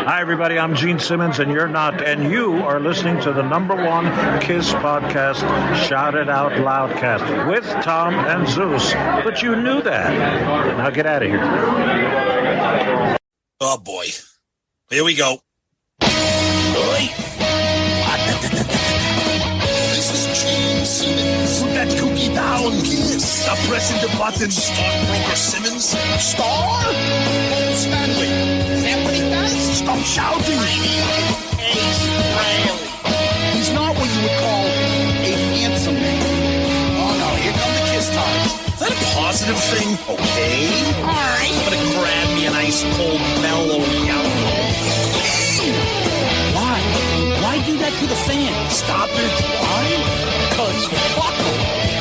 Hi, everybody. I'm Gene Simmons, and you're not. And you are listening to the #1 Kiss podcast, Shout It Out Loudcast, with Tom and Zeus. But you knew that. Now get out of here. Oh, boy. Here we go. This is Gene Simmons. Put that cookie down, Kiss. Stop pressing the button. Stockbroker Simmons. Star? Paul Stanley. Is that what he does? Stop shouting. Ace Frehley. He's not what you would call a handsome man. Oh, no. Here come the Kiss times. Is that a positive thing? Okay. All right. I'm going to grab me an ice cold mellow yellow. Why do that to the fan? Stop it. Why? Because fuck them.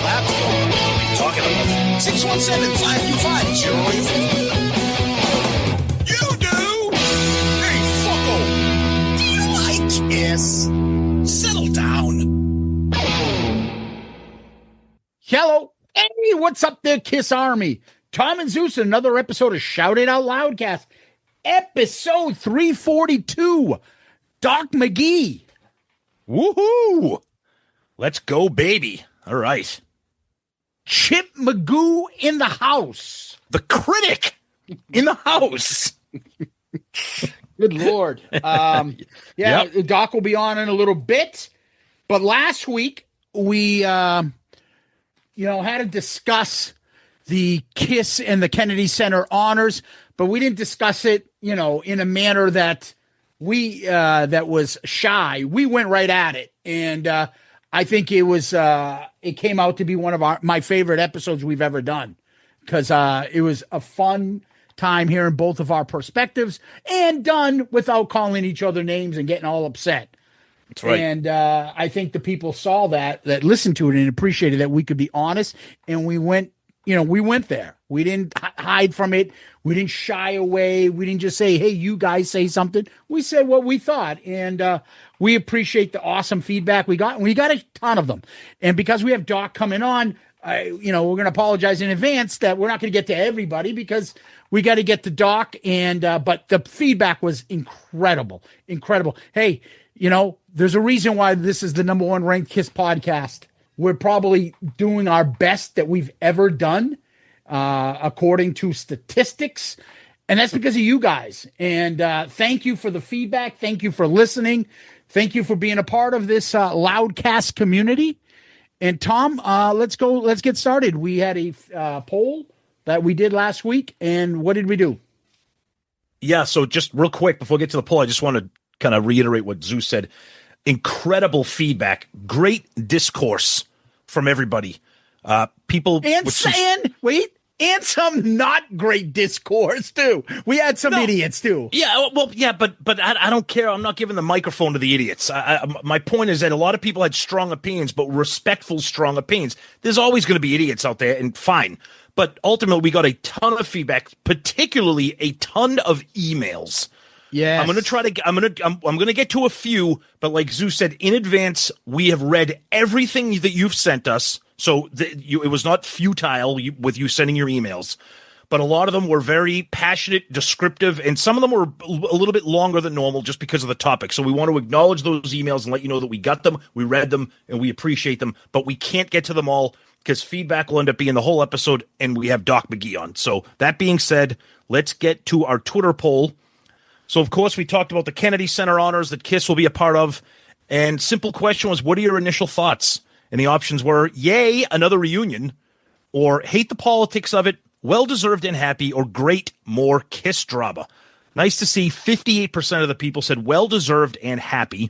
That's what I'm talking about. 617-525-0850. You do? Hey, fucko. Do you like Kiss? Settle down. Hello. Hey, what's up there, Kiss Army? Tom and Zeus, another episode of Shout It Out Loudcast. Episode 342. Doc McGhee. Woohoo! Let's go, baby. All right. Chip Magoo in the house. The critic in the house. Good Lord. Yep. Doc will be on in a little bit. But last week, we, had to discuss the Kiss and the Kennedy Center honors, but we didn't discuss it, in a manner that that was shy. We went right at it. And I think it came out to be one of my favorite episodes we've ever done, because it was a fun time hearing both of our perspectives and done without calling each other names and getting all upset. That's right. And I think the people saw that listened to it and appreciated that we could be honest. And we went there. We didn't hide from it. We didn't shy away. We didn't just say, hey, you guys say something. We said what we thought. And we appreciate the awesome feedback we got. We got a ton of them. And because we have Doc coming on, we're going to apologize in advance that we're not going to get to everybody, because we got to get to Doc. And but the feedback was incredible. Incredible. Hey, there's a reason why this is the #1 ranked Kiss podcast. We're probably doing our best that we've ever done, according to statistics. And that's because of you guys. And thank you for the feedback. Thank you for listening. Thank you for being a part of this Loudcast community. And Tom, let's get started. We had a poll that we did last week. And what did we do? Yeah, so just real quick, before we get to the poll, I just want to kind of reiterate what Zeus said. Incredible feedback, great discourse from everybody. People and some not great discourse too. We had some idiots too. Yeah, well, yeah, but I don't care. I'm not giving the microphone to the idiots. My point is that a lot of people had strong opinions, but respectful, strong opinions. There's always going to be idiots out there, and fine. But ultimately, we got a ton of feedback, particularly a ton of emails. Yeah, I'm going to get to a few, but like Zeus said in advance, we have read everything that you've sent us. So it was not futile with you sending your emails, but a lot of them were very passionate, descriptive, and some of them were a little bit longer than normal just because of the topic. So we want to acknowledge those emails and let you know that we got them, we read them, and we appreciate them, but we can't get to them all because feedback will end up being the whole episode, and we have Doc McGhee on. So that being said, let's get to our Twitter poll. So, of course, we talked about the Kennedy Center honors that Kiss will be a part of. And simple question was, what are your initial thoughts? And the options were, yay, another reunion, or hate the politics of it, well-deserved and happy, or great, more Kiss drama. Nice to see 58% of the people said well-deserved and happy.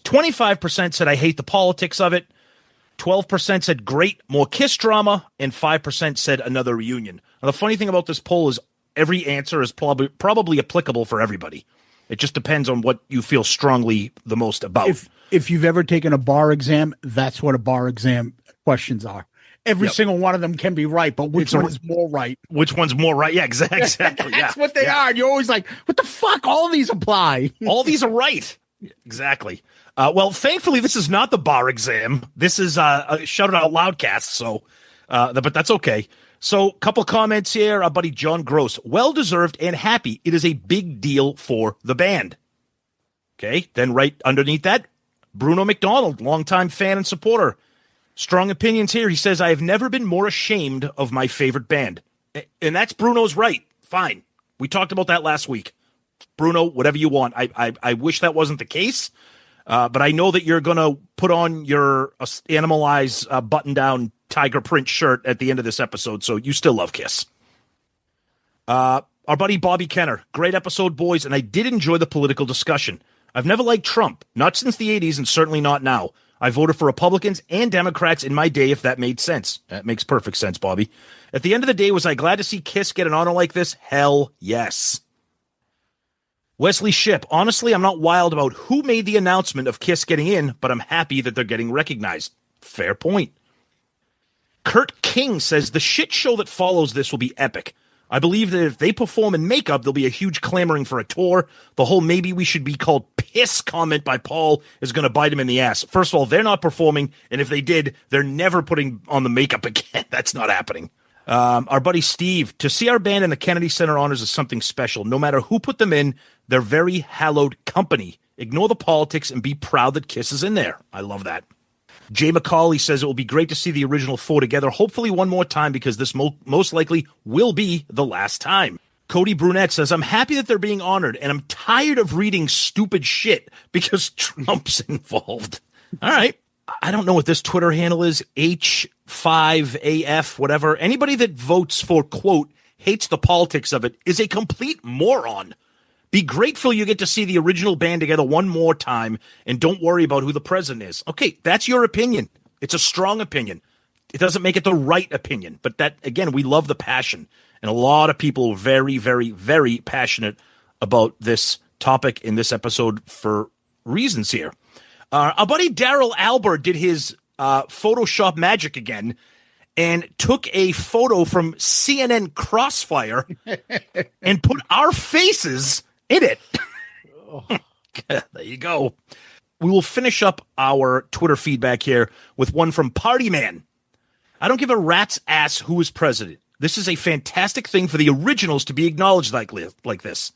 25% said I hate the politics of it. 12% said great, more Kiss drama. And 5% said another reunion. Now, the funny thing about this poll is every answer is probably applicable for everybody. It just depends on what you feel strongly the most about. If you've ever taken a bar exam, that's what a bar exam questions are. Every single one of them can be right, but which one is more right? Which one's more right? Yeah, exactly. That's what they are. And you're always like, what the fuck? All these apply. All these are right. Exactly. Well, thankfully, this is not the bar exam. This is a Shout It Out Loudcast, so, but that's okay. So, couple comments here. Our buddy John Gross, well-deserved and happy. It is a big deal for the band. Okay, then right underneath that, Bruno McDonald, longtime fan and supporter. Strong opinions here. He says, I have never been more ashamed of my favorite band. And that's Bruno's right. Fine. We talked about that last week. Bruno, whatever you want. I wish that wasn't the case, but I know that you're going to put on your Animalize button-down tiger print shirt at the end of this episode, so you still love Kiss. Our buddy Bobby Kenner, great episode, boys, and I did enjoy the political discussion. I've never liked Trump, not since the 80s and certainly not now. I voted for Republicans and Democrats in my day, if that made sense. That makes perfect sense, Bobby. At the end of the day, was I glad to see Kiss get an honor like this? Hell yes. Wesley Shipp, honestly, I'm not wild about who made the announcement of Kiss getting in, but I'm happy that they're getting recognized. Fair point. Kurt King says the shit show that follows this will be epic. I believe that if they perform in makeup, there'll be a huge clamoring for a tour. The whole maybe we should be called piss comment by Paul is going to bite him in the ass. First of all, they're not performing, and if they did, they're never putting on the makeup again. That's not happening. Our buddy Steve, to see our band in the Kennedy Center Honors is something special. No matter who put them in, they're very hallowed company. Ignore the politics and be proud that Kiss is in there. I love that. Jay McCauley says it will be great to see the original four together, hopefully one more time, because this most likely will be the last time. Cody Brunette says, I'm happy that they're being honored, and I'm tired of reading stupid shit because Trump's involved. All right. I don't know what this Twitter handle is, H5AF, whatever. Anybody that votes for, quote, hates the politics of it is a complete moron. Be grateful you get to see the original band together one more time, and don't worry about who the president is. Okay, that's your opinion. It's a strong opinion. It doesn't make it the right opinion. But that, again, we love the passion. And a lot of people are very, very, very passionate about this topic in this episode for reasons here. Our buddy Daryl Albert did his Photoshop magic again and took a photo from CNN Crossfire and put our faces in it. There you go. We will finish up our Twitter feedback here with one from Party Man. I don't give a rat's ass who is president. This is a fantastic thing for the originals to be acknowledged like this.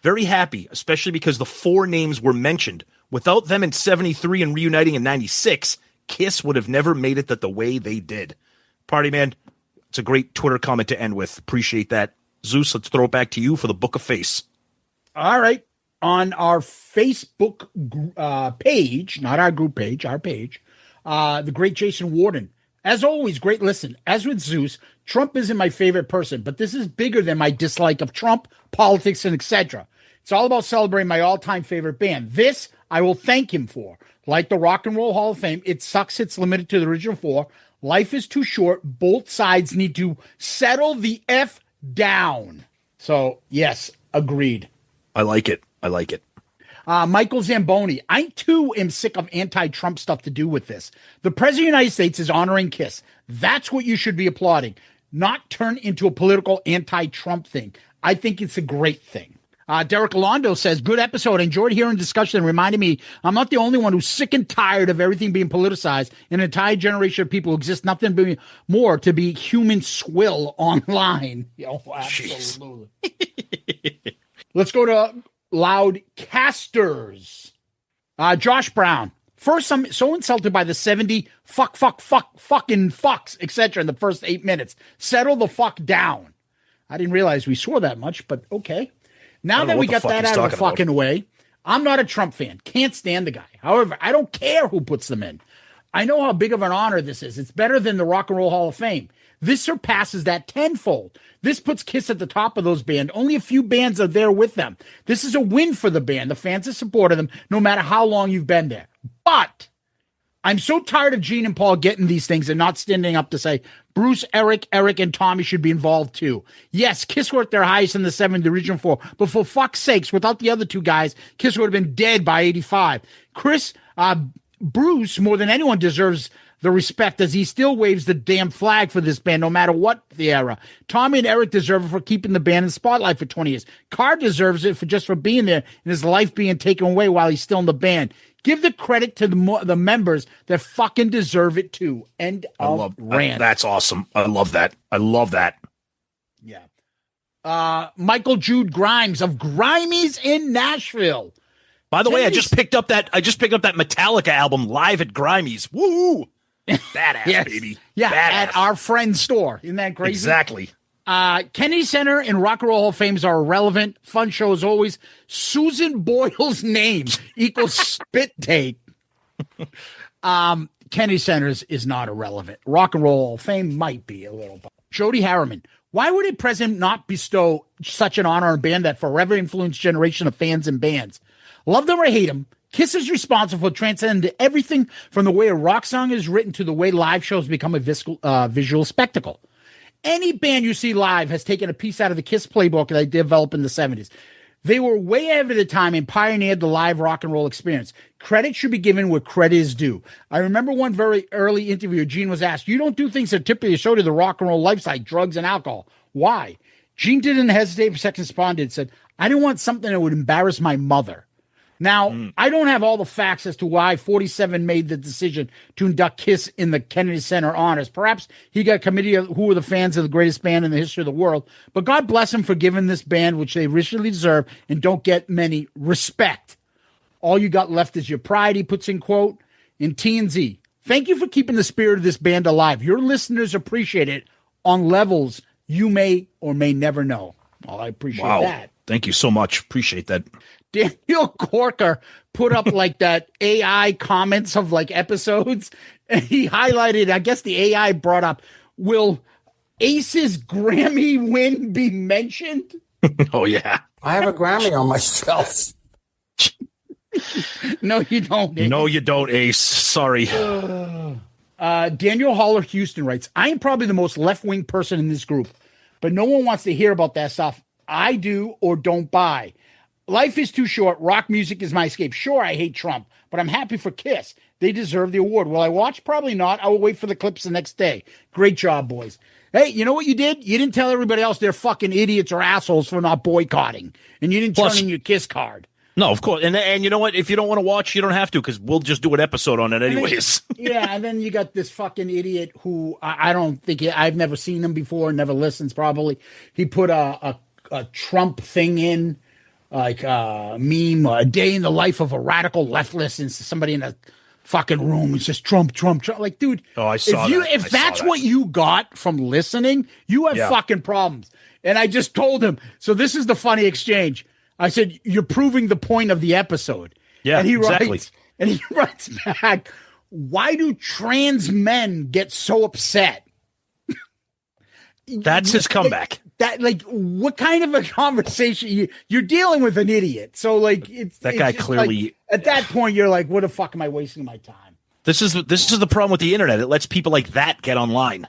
Very happy, especially because the four names were mentioned. Without them in 73 and reuniting in 96, Kiss would have never made it the way they did. Party Man, it's a great Twitter comment to end with. Appreciate that. Zeus, let's throw it back to you for the Book of Face. All right. On our Facebook page, not our group page, our page, the great Jason Warden. As always, great listen. As with Zeus, Trump isn't my favorite person, but this is bigger than my dislike of Trump, politics, and etc. It's all about celebrating my all-time favorite band. This, I will thank him for. Like the Rock and Roll Hall of Fame, it sucks it's limited to the original four. Life is too short. Both sides need to settle the F down. So, yes, agreed. I like it. I like it. Michael Zamboni, I too am sick of anti-Trump stuff to do with this. The President of the United States is honoring Kiss. That's what you should be applauding, not turn into a political anti-Trump thing. I think it's a great thing. Derek Alondo says, good episode. I enjoyed hearing discussion and reminded me I'm not the only one who's sick and tired of everything being politicized. An entire generation of people who exist nothing more to be human swill online. Oh, absolutely. Let's go to Loudcasters. Josh Brown. First, I'm so insulted by the 70 fucking fucks, etc. in the first 8 minutes. Settle the fuck down. I didn't realize we swore that much, but okay. Now that we got that out of the fucking way, I'm not a Trump fan. Can't stand the guy. However, I don't care who puts them in. I know how big of an honor this is. It's better than the Rock and Roll Hall of Fame. This surpasses that tenfold. This puts Kiss at the top of those bands. Only a few bands are there with them. This is a win for the band. The fans have supported them no matter how long you've been there. But I'm so tired of Gene and Paul getting these things and not standing up to say, Bruce, Eric, and Tommy should be involved too. Yes, Kiss were at their highest in the 7, the original 4. But for fuck's sakes, without the other two guys, Kiss would have been dead by 85. Bruce, more than anyone, deserves the respect as he still waves the damn flag for this band no matter what the era. Tommy and Eric deserve it for keeping the band in the spotlight for 20 years. Carr deserves it for being there and his life being taken away while he's still in the band. Give the credit to the members that fucking deserve it too. End of rant. That's awesome. I love that. I love that. Yeah. Michael Jude Grimes of Grimies in Nashville By the way, I just picked up that Metallica album live at Grimey's. Woo! Badass, yes. baby. Yeah, Badass. at our friend's store. Isn't that crazy? Exactly. Kennedy Center and Rock and Roll Hall of Fames are irrelevant. Fun show as always. Susan Boyle's name equals spit take. Kennedy Center is not irrelevant. Rock and Roll Hall of Fame might be a little. Jody Harriman. Why would a president not bestow such an honor on a band that forever influenced generation of fans and bands? Love them or hate them, Kiss is responsible for transcending everything from the way a rock song is written to the way live shows become a visual spectacle. Any band you see live has taken a piece out of the Kiss playbook that they developed in the 70s. They were way ahead of the time and pioneered the live rock and roll experience. Credit should be given where credit is due. I remember one very early interview, Gene was asked, you don't do things that typically show to the rock and roll lifestyle, like drugs and alcohol. Why? Gene didn't hesitate for a second, responded and said, I didn't want something that would embarrass my mother. Now, I don't have all the facts as to why 47 made the decision to induct Kiss in the Kennedy Center honors. Perhaps he got a committee of who were the fans of the greatest band in the history of the world. But God bless him for giving this band, which they richly deserve and don't get many, respect. All you got left is your pride, he puts in quote. In T&Z, thank you for keeping the spirit of this band alive. Your listeners appreciate it on levels you may or may never know. Well, I appreciate that. Thank you so much. Appreciate that. Daniel Corker put up like that AI comments of like episodes, and he highlighted, I guess the AI brought up, will Ace's Grammy win be mentioned? Oh, yeah. I have a Grammy on my shelf. No, you don't. Ace. No, you don't, Ace. Sorry. Daniel Haller Houston writes, I am probably the most left-wing person in this group, but no one wants to hear about that stuff I do or don't buy. Life is too short. Rock music is my escape. Sure, I hate Trump, but I'm happy for Kiss. They deserve the award. Will I watch? Probably not. I will wait for the clips the next day. Great job, boys. Hey, you know what you did? You didn't tell everybody else they're fucking idiots or assholes for not boycotting. And you didn't turn in your Kiss card. No, of course. And you know what? If you don't want to watch, you don't have to, because we'll just do an episode on it anyways. And then you got this fucking idiot who I don't think I've never seen him before, never listens probably. He put a Trump thing in. Like meme, a day in the life of a radical leftist, and somebody in a fucking room. It's just Trump. Like, dude, I saw if that's what you got from listening, you have fucking problems. And I just told him. So this is the funny exchange. I said, "You're proving the point of the episode." Yeah, and he exactly. writes back, "Why do trans men get so upset?" That's his comeback. That, like, what kind of a conversation you're dealing with an idiot? So like, That guy clearly like, at that point you're like, what the fuck am I wasting my time? This is the problem with the internet. It lets people like that get online.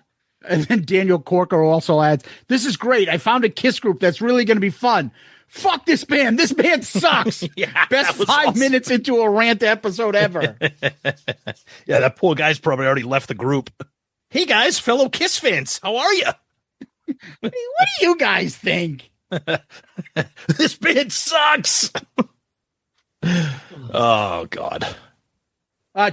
And then Daniel Corker also adds, "This is great. I found a Kiss group that's really going to be fun. Fuck this band. This band sucks." Best 5 minutes into a rant episode ever. Yeah, that poor guy's probably already left the group. Hey guys, fellow Kiss fans, how are you? What do you guys think? This band sucks. Oh, God.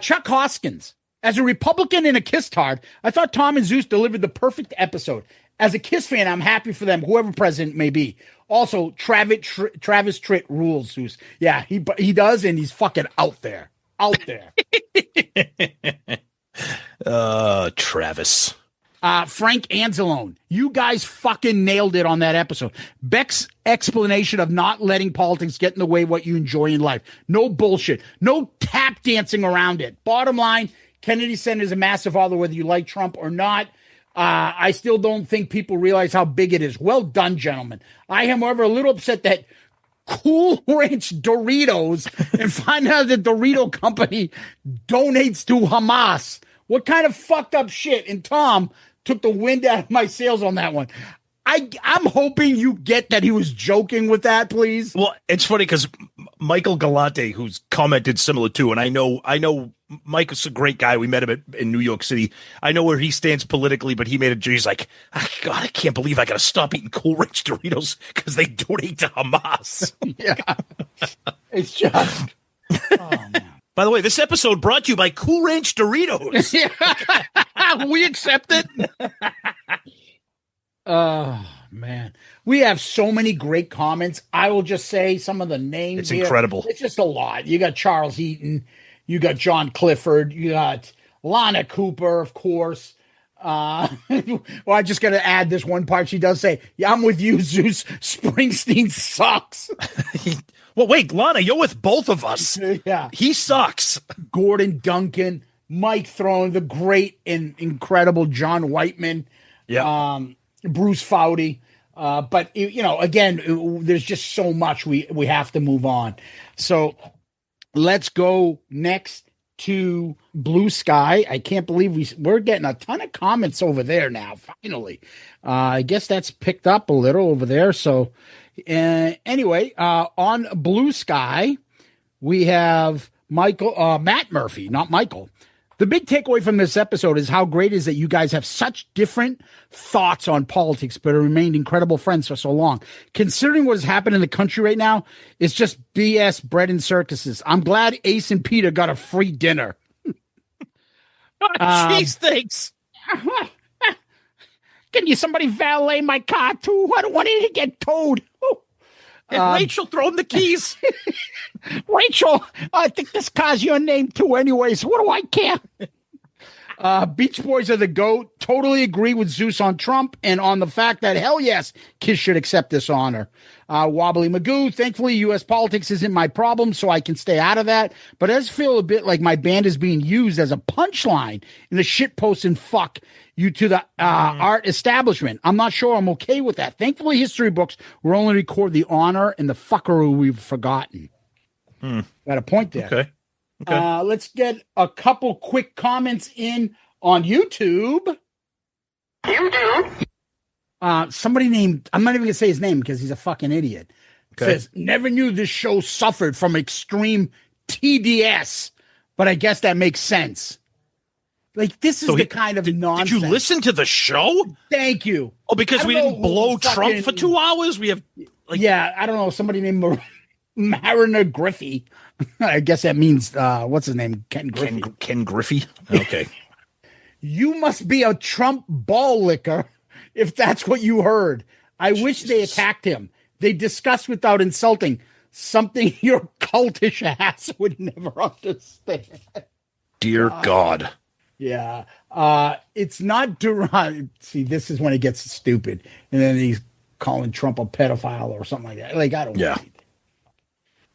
Chuck Hoskins. As a Republican and a Kiss tard, I thought Tom and Zeus delivered the perfect episode. As a Kiss fan, I'm happy for them, whoever president may be. Also, Travis Tritt rules, Zeus. Yeah, he does, and he's fucking out there. Out there. Travis. Frank Anzalone, you guys fucking nailed it on that episode. Beck's explanation of not letting politics get in the way of what you enjoy in life. No bullshit. No tap dancing around it. Bottom line, Kennedy Center is a massive father, whether you like Trump or not. I still don't think people realize how big it is. Well done, gentlemen. I am, however, a little upset that Cool Ranch Doritos and find out that Dorito Company donates to Hamas. What kind of fucked up shit? And Tom took the wind out of my sails on that one. I'm hoping you get that he was joking with that, please. Well, it's funny because Michael Galante, who's commented similar too, and I know Mike's a great guy. We met him in New York City. I know where he stands politically, but he made a he's like, God, I can't believe I got to stop eating Cool Ranch Doritos because they donate to Hamas. Yeah, it's just. Oh man. By the way, this episode brought to you by Cool Ranch Doritos. We accept it. Oh, man. man. We have so many great comments. I will just say some of the names. It's incredible. It's just a lot. You got Charles Eaton. You got John Clifford. You got Lana Cooper, of course. Well, I just got to add this one part. She does say, yeah, I'm with you, Zeus. Springsteen sucks. Well, wait, Lana, you're with both of us. Yeah. He sucks. Gordon Duncan, Mike Throne, the great and incredible John Whiteman. Yeah. Bruce Foudy. But, again, there's just so much we have to move on. So let's go next to Blue Sky. I can't believe we're getting a ton of comments over there now, finally. I guess that's picked up a little over there. So anyway, on Blue Sky, we have Matt Murphy, not Michael. The big takeaway from this episode is how great it is that you guys have such different thoughts on politics, but have remained incredible friends for so long. Considering what has happened in the country right now, it's just BS, bread and circuses. I'm glad Ace and Peter got a free dinner. Jeez, thanks. Can you somebody valet my car too? I don't want it to get towed. And Rachel, throw him the keys. Rachel, I think this car's your name too anyways. What do I care? Beach Boys are the GOAT. Totally agree with Zeus on Trump and on the fact that, hell yes, Kiss should accept this honor. Wobbly Magoo, thankfully, U.S. politics isn't my problem, so I can stay out of that. But I just feel a bit like my band is being used as a punchline in the shitpost and fuck you to the art establishment. I'm not sure I'm okay with that. Thankfully, history books will only record the honor and the fuckery we've forgotten. Got a point there. Okay. Let's get a couple quick comments in on YouTube. Somebody named, I'm not even going to say his name because he's a fucking idiot. Okay. Says, never knew this show suffered from extreme TDS, but I guess that makes sense. Like, this is the kind of nonsense. Did you listen to the show? Thank you. Oh, because we didn't blow Trump for 2 hours? We have, I don't know, somebody named Mariner Griffey. I guess that means, what's his name? Ken Griffey. Ken Griffey? Okay. You must be a Trump ball licker if that's what you heard. I wish they attacked him. They discussed without insulting, something your cultish ass would never understand. Dear God. Yeah. It's not derived. See, this is when it gets stupid. And then he's calling Trump a pedophile or something like that. Like, I don't know.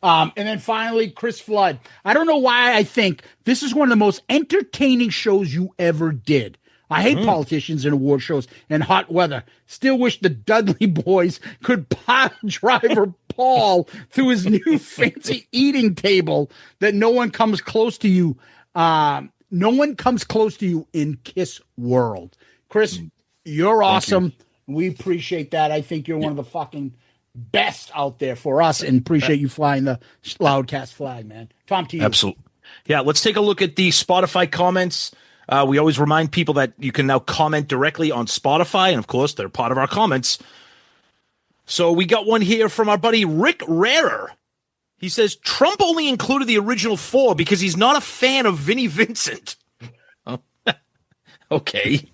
And then finally, Chris Flood. I don't know why I think this is one of the most entertaining shows you ever did. I hate politicians and award shows and hot weather. Still wish the Dudley boys could pile driver Paul through his new fancy eating table that no one comes close to you. No one comes close to you in Kiss World. Chris, you're awesome. We appreciate that. I think you're one of the fucking best out there for us and appreciate you flying the Loudcast flag, man. Tom, to you. Absolutely. Yeah, let's take a look at the Spotify comments. We always remind people that you can now comment directly on Spotify, and of course, they're part of our comments. So we got one here from our buddy Rick Rarer. He says, Trump only included the original 4 because he's not a fan of Vinnie Vincent. Okay.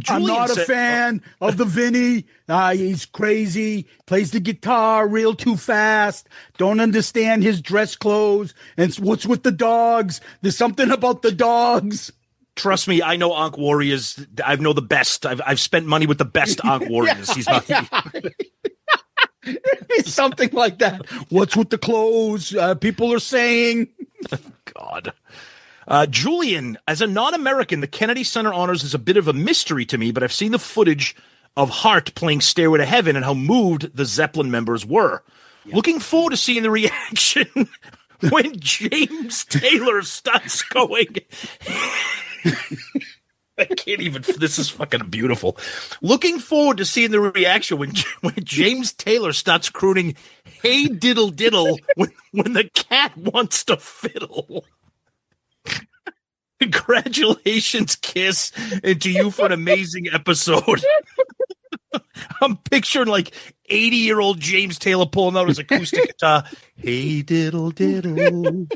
I'm not a fan of the Vinny. He's crazy. Plays the guitar real too fast. Don't understand his dress clothes. And what's with the dogs? There's something about the dogs. Trust me, I know Ankh Warriors. I know the best. I've spent money with the best Ankh Warriors. He's not. It's something like that. What's with the clothes? People are saying. God. Julian, as a non-American, the Kennedy Center Honors is a bit of a mystery to me, but I've seen the footage of Hart playing Stairway to Heaven and how moved the Zeppelin members were. Yeah. Looking forward to seeing the reaction when James Taylor starts going. I can't even. This is fucking beautiful. Looking forward to seeing the reaction when James Taylor starts crooning "Hey diddle diddle" when the cat wants to fiddle. Congratulations, Kiss, and to you for an amazing episode. I'm picturing like 80-year-old James Taylor pulling out his acoustic guitar. Hey diddle diddle.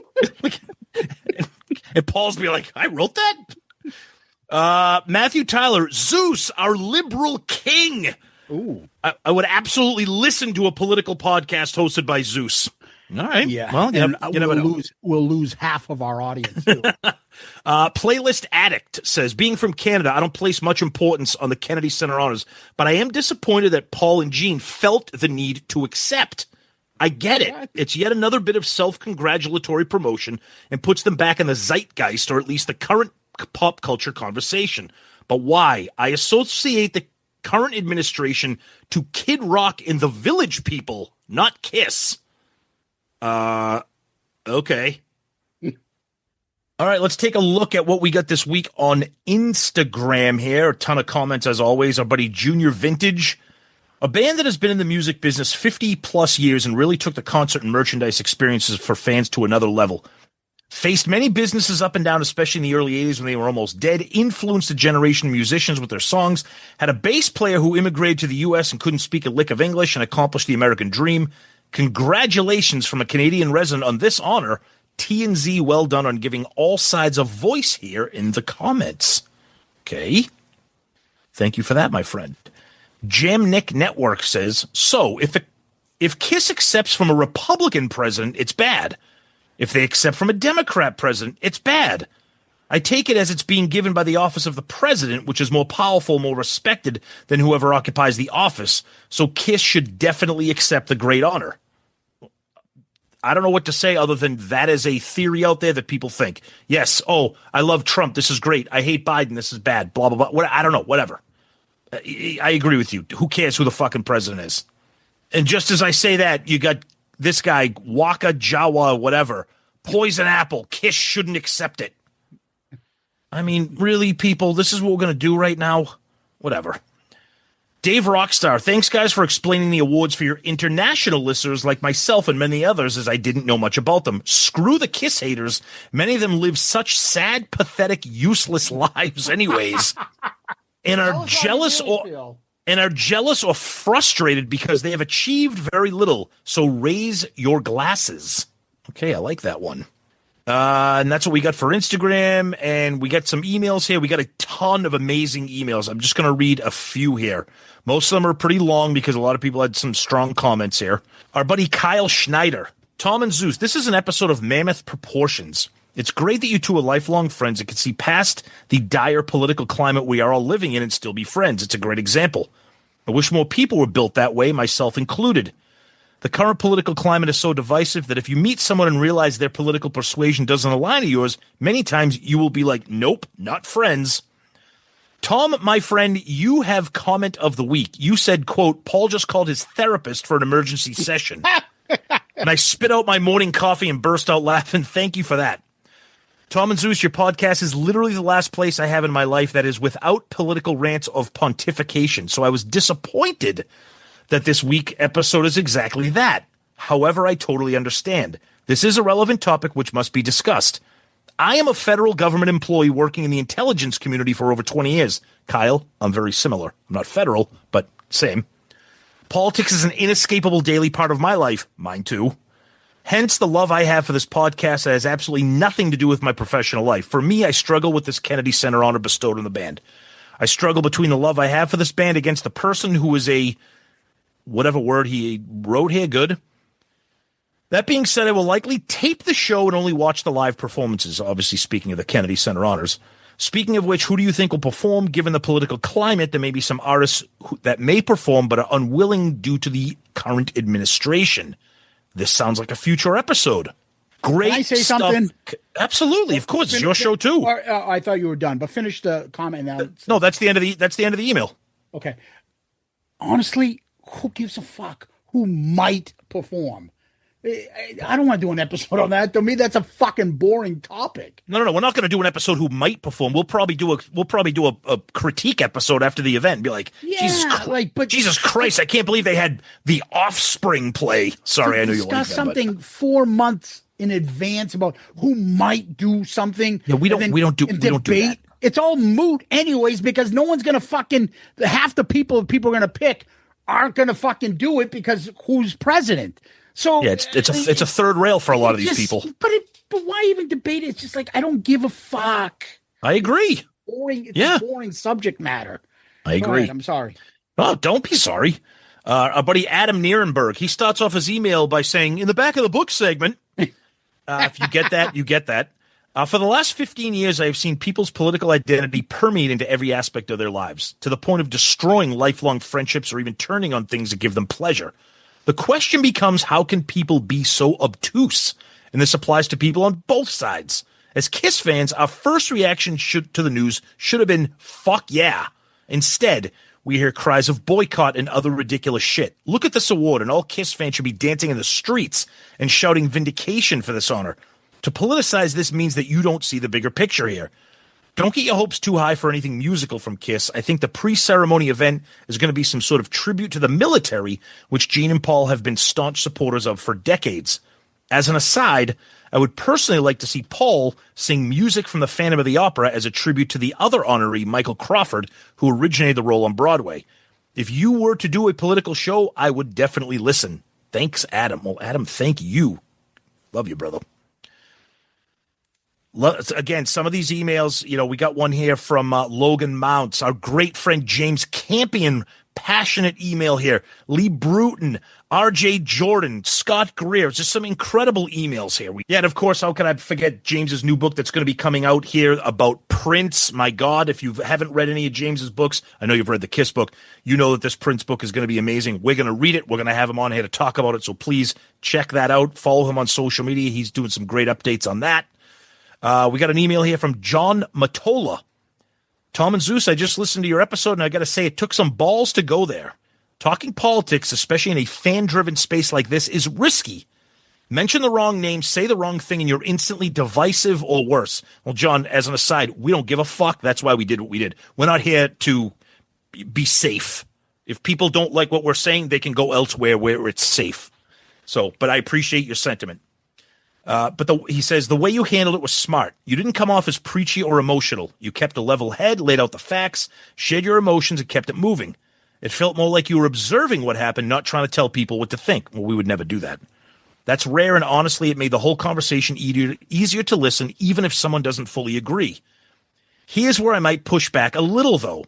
And Paul's be like, I wrote that? Matthew Tyler, Zeus, our liberal king. Ooh. I would absolutely listen to a political podcast hosted by Zeus. All right. Yeah. Well, you never know. We'll lose half of our audience too. Playlist Addict says, being from Canada, I don't place much importance on the Kennedy Center honors, but I am disappointed that Paul and Jean felt the need to accept. I get it. It's yet another bit of self-congratulatory promotion and puts them back in the zeitgeist, or at least the current pop culture conversation. But why? I associate the current administration to Kid Rock and the Village People, not Kiss. Okay. All right, let's take a look at what we got this week on Instagram here. A ton of comments, as always. Our buddy Junior Vintage, a band that has been in the music business 50 plus years and really took the concert and merchandise experiences for fans to another level. Faced many businesses up and down, especially in the early 80s when they were almost dead, influenced a generation of musicians with their songs, had a bass player who immigrated to the U.S. and couldn't speak a lick of English and accomplished the American dream. Congratulations from a Canadian resident on this honor. T&Z, well done on giving all sides a voice here in the comments. Okay. Thank you for that, my friend. Jamnik Network says, so if Kiss accepts from a Republican president, it's bad. If they accept from a Democrat president, it's bad. I take it as it's being given by the office of the president, which is more powerful, more respected than whoever occupies the office. So Kiss should definitely accept the great honor. I don't know what to say other than that is a theory out there that people think. Yes, oh, I love Trump. This is great. I hate Biden. This is bad. Blah, blah, blah. I don't know. Whatever. I agree with you. Who cares who the fucking president is? And just as I say that, you got this guy, Waka Jawa, whatever. Poison apple. Kiss shouldn't accept it. I mean, really, people, this is what we're going to do right now? Whatever. Dave Rockstar, thanks, guys, for explaining the awards for your international listeners like myself and many others, as I didn't know much about them. Screw the Kiss haters. Many of them live such sad, pathetic, useless lives anyways, and are jealous or frustrated because they have achieved very little. So raise your glasses. Okay, I like that one. And that's what we got for Instagram, and we got some emails here. We got a ton of amazing emails. I'm just going to read a few here. Most of them are pretty long because a lot of people had some strong comments here. Our buddy Kyle Schneider. Tom and Zeus, this is an episode of mammoth proportions. It's great that you two are lifelong friends and can see past the dire political climate we are all living in and still be friends. It's a great example. I wish more people were built that way, myself included. The current political climate is so divisive that if you meet someone and realize their political persuasion doesn't align to yours, many times you will be like, nope, not friends. Tom, my friend, you have comment of the week. You said, quote, Paul just called his therapist for an emergency session. And I spit out my morning coffee and burst out laughing. Thank you for that. Tom and Zeus, your podcast is literally the last place I have in my life that is without political rants of pontification. So I was disappointed that this week episode is exactly that. However, I totally understand. This is a relevant topic which must be discussed. I am a federal government employee working in the intelligence community for over 20 years. Kyle, I'm very similar. I'm not federal, but same. Politics is an inescapable daily part of my life. Mine too. Hence the love I have for this podcast that has absolutely nothing to do with my professional life. For me, I struggle with this Kennedy Center honor bestowed on the band. I struggle between the love I have for this band against the person who is a, whatever word he wrote here, good. That being said, I will likely tape the show and only watch the live performances, obviously speaking of the Kennedy Center honors. Speaking of which, who do you think will perform? Given the political climate, there may be some artists that may perform but are unwilling due to the current administration. This sounds like a future episode. Great Can I say stuff. something? Absolutely, of course, it's your show too. I thought you were done, but finish the comment now. No, that's the end of the email. Okay. Honestly, who gives a fuck who might perform? I don't want to do an episode on that. To me, that's a fucking boring topic. No. We're not going to do an episode who might perform. We'll probably do a critique episode after the event and be like, Jesus Christ, I can't believe they had the Offspring play. Sorry, I know you like that. Discuss something 4 months in advance about who might do something. Yeah, we don't do that. It's all moot anyways because no one's going to fucking half the people are going to pick aren't going to fucking do it because who's president. So yeah, it's a third rail for a lot of these people. But why even debate it? It's just like I don't give a fuck. I agree. Boring. It's a boring subject matter. I agree. I'm sorry. Oh, don't be sorry. Our buddy Adam Nierenberg, he starts off his email by saying, in the back of the book segment, if you get that, you get that. For the last 15 years, I have seen people's political identity permeate into every aspect of their lives, to the point of destroying lifelong friendships or even turning on things that give them pleasure. The question becomes, how can people be so obtuse? And this applies to people on both sides. As Kiss fans, our first reaction to the news should have been, fuck yeah. Instead, we hear cries of boycott and other ridiculous shit. Look at this award, and all Kiss fans should be dancing in the streets and shouting vindication for this honor. To politicize this means that you don't see the bigger picture here. Don't get your hopes too high for anything musical from Kiss. I think the pre-ceremony event is going to be some sort of tribute to the military, which Gene and Paul have been staunch supporters of for decades. As an aside, I would personally like to see Paul sing music from the Phantom of the Opera as a tribute to the other honoree, Michael Crawford, who originated the role on Broadway. If you were to do a political show, I would definitely listen. Thanks, Adam. Well, Adam, thank you. Love you, brother. Again, some of these emails, we got one here from Logan Mounts, our great friend James Campion, passionate email here. Lee Bruton, RJ Jordan, Scott Greer, just some incredible emails here. And of course, how can I forget James's new book that's going to be coming out here about Prince? My God, if you haven't read any of James's books, I know you've read the Kiss book, you know that this Prince book is going to be amazing. We're going to read it. We're going to have him on here to talk about it. So please check that out. Follow him on social media. He's doing some great updates on that. We got an email here from John Matola. Tom and Zeus, I just listened to your episode, and I got to say, it took some balls to go there. Talking politics, especially in a fan-driven space like this, is risky. Mention the wrong name, say the wrong thing, and you're instantly divisive or worse. Well, John, as an aside, we don't give a fuck. That's why we did what we did. We're not here to be safe. If people don't like what we're saying, they can go elsewhere where it's safe. But I appreciate your sentiment. He says, the way you handled it was smart. You didn't come off as preachy or emotional. You kept a level head, laid out the facts, shared your emotions, and kept it moving. It felt more like you were observing what happened, not trying to tell people what to think. Well, we would never do that. That's rare, and honestly, it made the whole conversation easier to listen, even if someone doesn't fully agree. Here's where I might push back a little, though.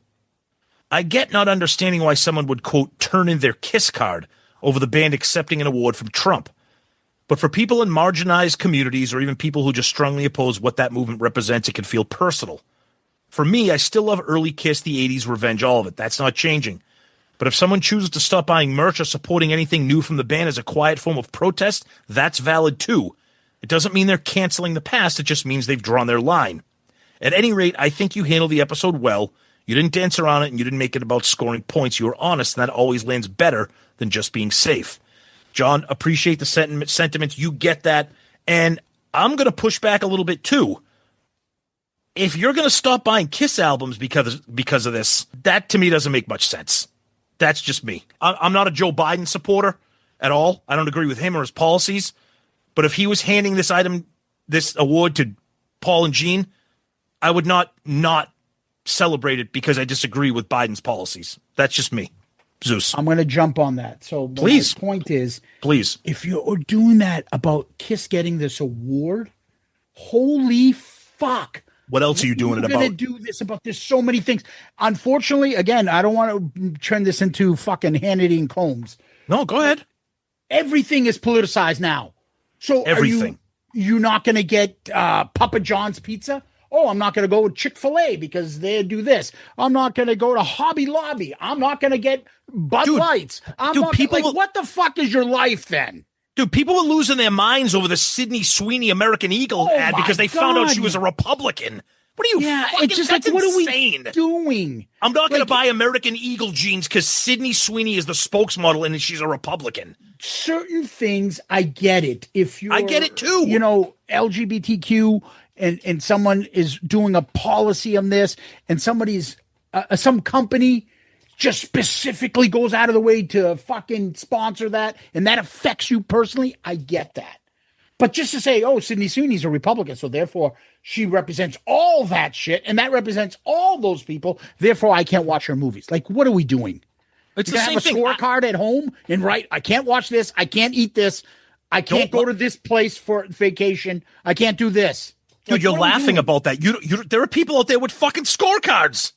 I get not understanding why someone would, quote, turn in their Kiss card over the band accepting an award from Trump. But for people in marginalized communities or even people who just strongly oppose what that movement represents, it can feel personal. For me, I still love early Kiss, the 80s, Revenge, all of it. That's not changing. But if someone chooses to stop buying merch or supporting anything new from the band as a quiet form of protest, that's valid too. It doesn't mean they're canceling the past. It just means they've drawn their line. At any rate, I think you handled the episode well. You didn't dance around it, and you didn't make it about scoring points. You were honest, and that always lands better than just being safe. John, appreciate the sentiments. You get that. And I'm going to push back a little bit, too. If you're going to stop buying Kiss albums because of this, that to me doesn't make much sense. That's just me. I'm not a Joe Biden supporter at all. I don't agree with him or his policies. But if he was handing this award to Paul and Gene, I would not celebrate it because I disagree with Biden's policies. That's just me. Zeus. I'm going to jump on that. So please. My point is, please, if you're doing that about Kiss getting this award, holy fuck. What else are you doing it about? You're going to do this about there's so many things. Unfortunately, again, I don't want to turn this into fucking Hannity and Combs. No, go ahead. Everything is politicized now. So everything. You're not going to get Papa John's pizza? Oh, I'm not going to go with Chick-fil-A because they do this. I'm not going to go to Hobby Lobby. I'm not going to get Bud Lights. What the fuck is your life then? Dude, people were losing their minds over the Sydney Sweeney American Eagle ad because they found out she was a Republican. What are you fucking, it's just that's like, what insane. Are we doing? I'm not going to buy American Eagle jeans because Sydney Sweeney is the spokesmodel and she's a Republican. Certain things, I get it. I get it too. LGBTQ and someone is doing a policy on this and somebody's, some company just specifically goes out of the way to fucking sponsor that and that affects you personally, I get that. But just to say, oh, Sydney Sweeney's a Republican, so therefore she represents all that shit, and that represents all those people, therefore I can't watch her movies. Like, what are we doing? It's the same thing. Scorecard at home and I can't watch this, I can't eat this, I can't go to this place for vacation, I can't do this. Dude, you're laughing about that. There are people out there with fucking scorecards.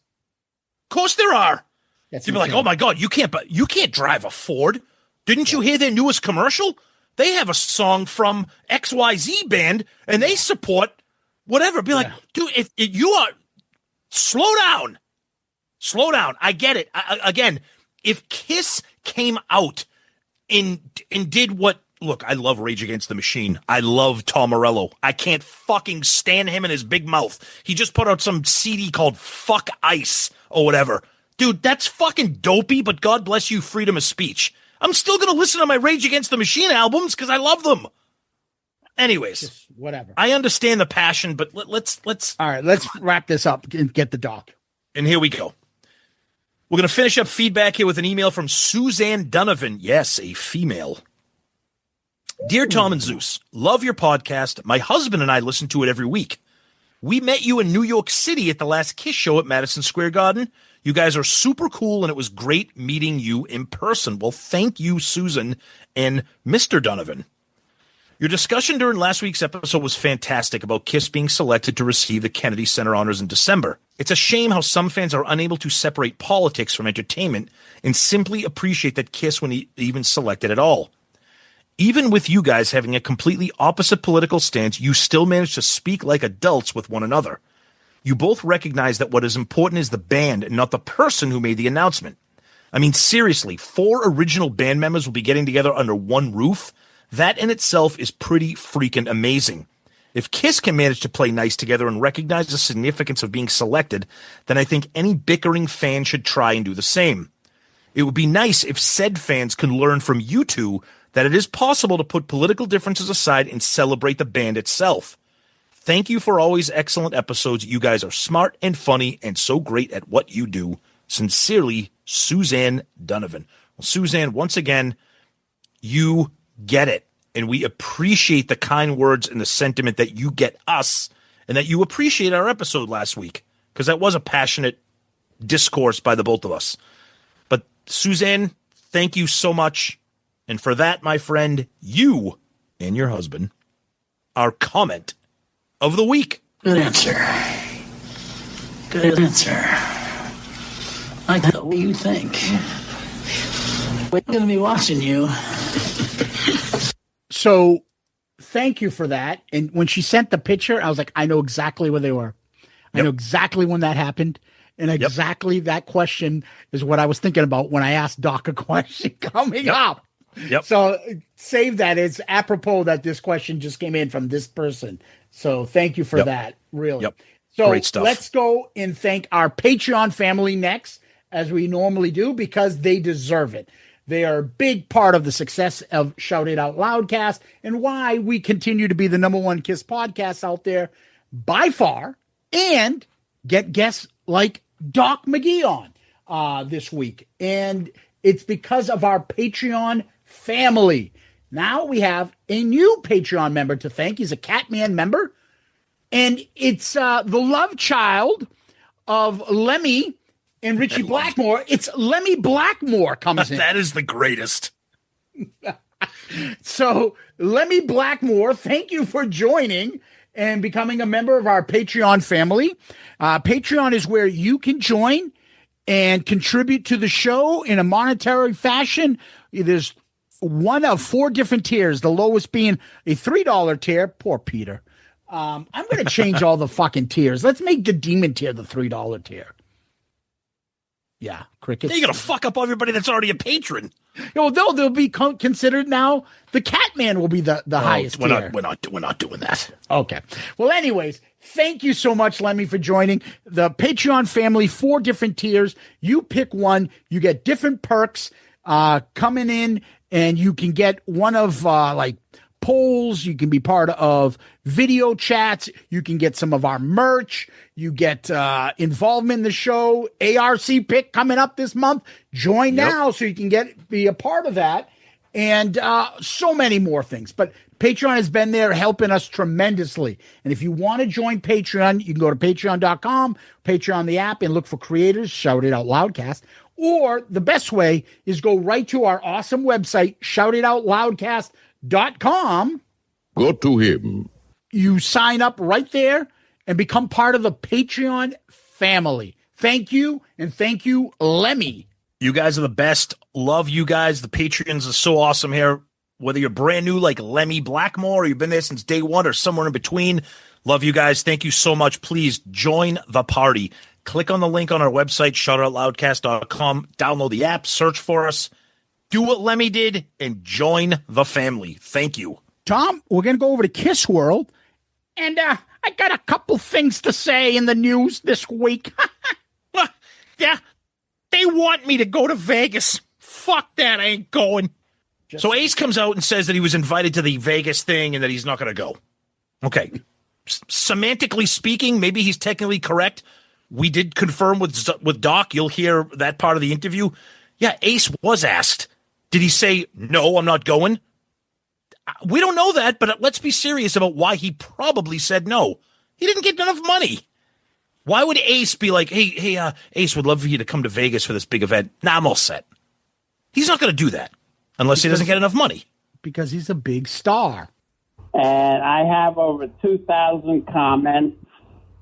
Of course there are. That's You'd be like, insane. oh my God, you can't drive a Ford. Didn't you hear their newest commercial? They have a song from XYZ band and they support whatever. Be like, dude, if you are, slow down. I get it. Again, if Kiss came out and did what, look, I love Rage Against the Machine. I love Tom Morello. I can't fucking stand him and his big mouth. He just put out some CD called Fuck Ice or whatever. Dude, that's fucking dopey, but God bless you, freedom of speech. I'm still going to listen to my Rage Against the Machine albums because I love them. Anyways, Just whatever. I understand the passion, but let's. All right, let's wrap this up and get the doc. And here we go. We're going to finish up feedback here with an email from Suzanne Donovan. Yes, a female. Dear Tom and Zeus, love your podcast. My husband and I listen to it every week. We met you in New York City at the last Kiss show at Madison Square Garden. You guys are super cool, and it was great meeting you in person. Well, thank you, Susan and Mr. Donovan. Your discussion during last week's episode was fantastic about Kiss being selected to receive the Kennedy Center honors in December. It's a shame how some fans are unable to separate politics from entertainment and simply appreciate that Kiss when even selected at all. Even with you guys having a completely opposite political stance, you still managed to speak like adults with one another. You both recognize that what is important is the band and not the person who made the announcement. I mean, seriously, 4 original band members will be getting together under one roof. That in itself is pretty freaking amazing. If Kiss can manage to play nice together and recognize the significance of being selected, then I think any bickering fan should try and do the same. It would be nice if said fans can learn from you two that it is possible to put political differences aside and celebrate the band itself. Thank you for always excellent episodes. You guys are smart and funny and so great at what you do. Sincerely, Suzanne Donovan. Well, Suzanne, once again, you get it. And we appreciate the kind words and the sentiment that you get us and that you appreciate our episode last week, because that was a passionate discourse by the both of us. But Suzanne, thank you so much. And for that, my friend, you and your husband are comment of the week. Good answer. Good answer. I know what you think. We're going to be watching you. So thank you for that. And when she sent the picture, I was like, I know exactly where they were. I know exactly when that happened. And exactly that question is what I was thinking about when I asked Doc a question coming up. Yep. So save that. It's apropos that this question just came in from this person. So thank you for that. Really. Yep. So great stuff. Let's go and thank our Patreon family next, as we normally do, because they deserve it. They are a big part of the success of Shout It Out Loudcast and why we continue to be the #1 Kiss podcast out there by far, and get guests like Doc McGhee on this week. And it's because of our Patreon family. Now we have a new Patreon member to thank. He's a Catman member. And it's the love child of Lemmy and Richie Blackmore. It's Lemmy Blackmore comes in. That is the greatest. So Lemmy Blackmore, thank you for joining and becoming a member of our Patreon family. Patreon is where you can join and contribute to the show in a monetary fashion. There's one of 4 different tiers, the lowest being a $3 tier. Poor Peter. I'm going to change all the fucking tiers. Let's make the demon tier the $3 tier. Yeah, crickets. You're going to fuck up everybody that's already a patron. They'll be considered now. The Catman will be the highest tier. We're not doing that. Okay. Well, anyways, thank you so much, Lemmy, for joining the Patreon family. 4 different tiers. You pick one. You get different perks coming in, and you can get one of like polls. You can be part of video chats. You can get some of our merch. You get involvement in the show. ARC pick coming up this month. Join now so you can be a part of that. And so many more things. But Patreon has been there helping us tremendously. And if you want to join Patreon, you can go to patreon.com, Patreon the app, and look for creators, Shout It Out Loudcast. Or the best way is go right to our awesome website, shoutitoutloudcast.com. Go to him. You sign up right there and become part of the Patreon family. Thank you, and thank you, Lemmy You guys are the best. Love you guys. The Patreons are so awesome here. Whether you're brand new like Lemmy Blackmore or you've been there since day one or somewhere in between, love you guys. Thank you so much. Please join the party. Click on the link on our website, shoutouts.loudcast.com. Download the app, search for us. Do what Lemmy did and join the family. Thank you. Tom, we're going to go over to Kissworld, and I got a couple things to say in the news this week. Yeah, they want me to go to Vegas. Fuck that, I ain't going. So Ace comes out and says that he was invited to the Vegas thing and that he's not going to go. Okay. Semantically speaking, maybe he's technically correct. We did confirm with Doc. You'll hear that part of the interview. Yeah, Ace was asked. Did he say, no, I'm not going? We don't know that, but let's be serious about why he probably said no. He didn't get enough money. Why would Ace be like, hey, Ace, would love for you to come to Vegas for this big event. Nah, I'm all set. He's not going to do that unless he doesn't get enough money. Because he's a big star. And I have over 2,000 comments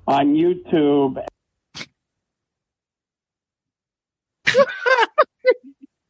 on YouTube.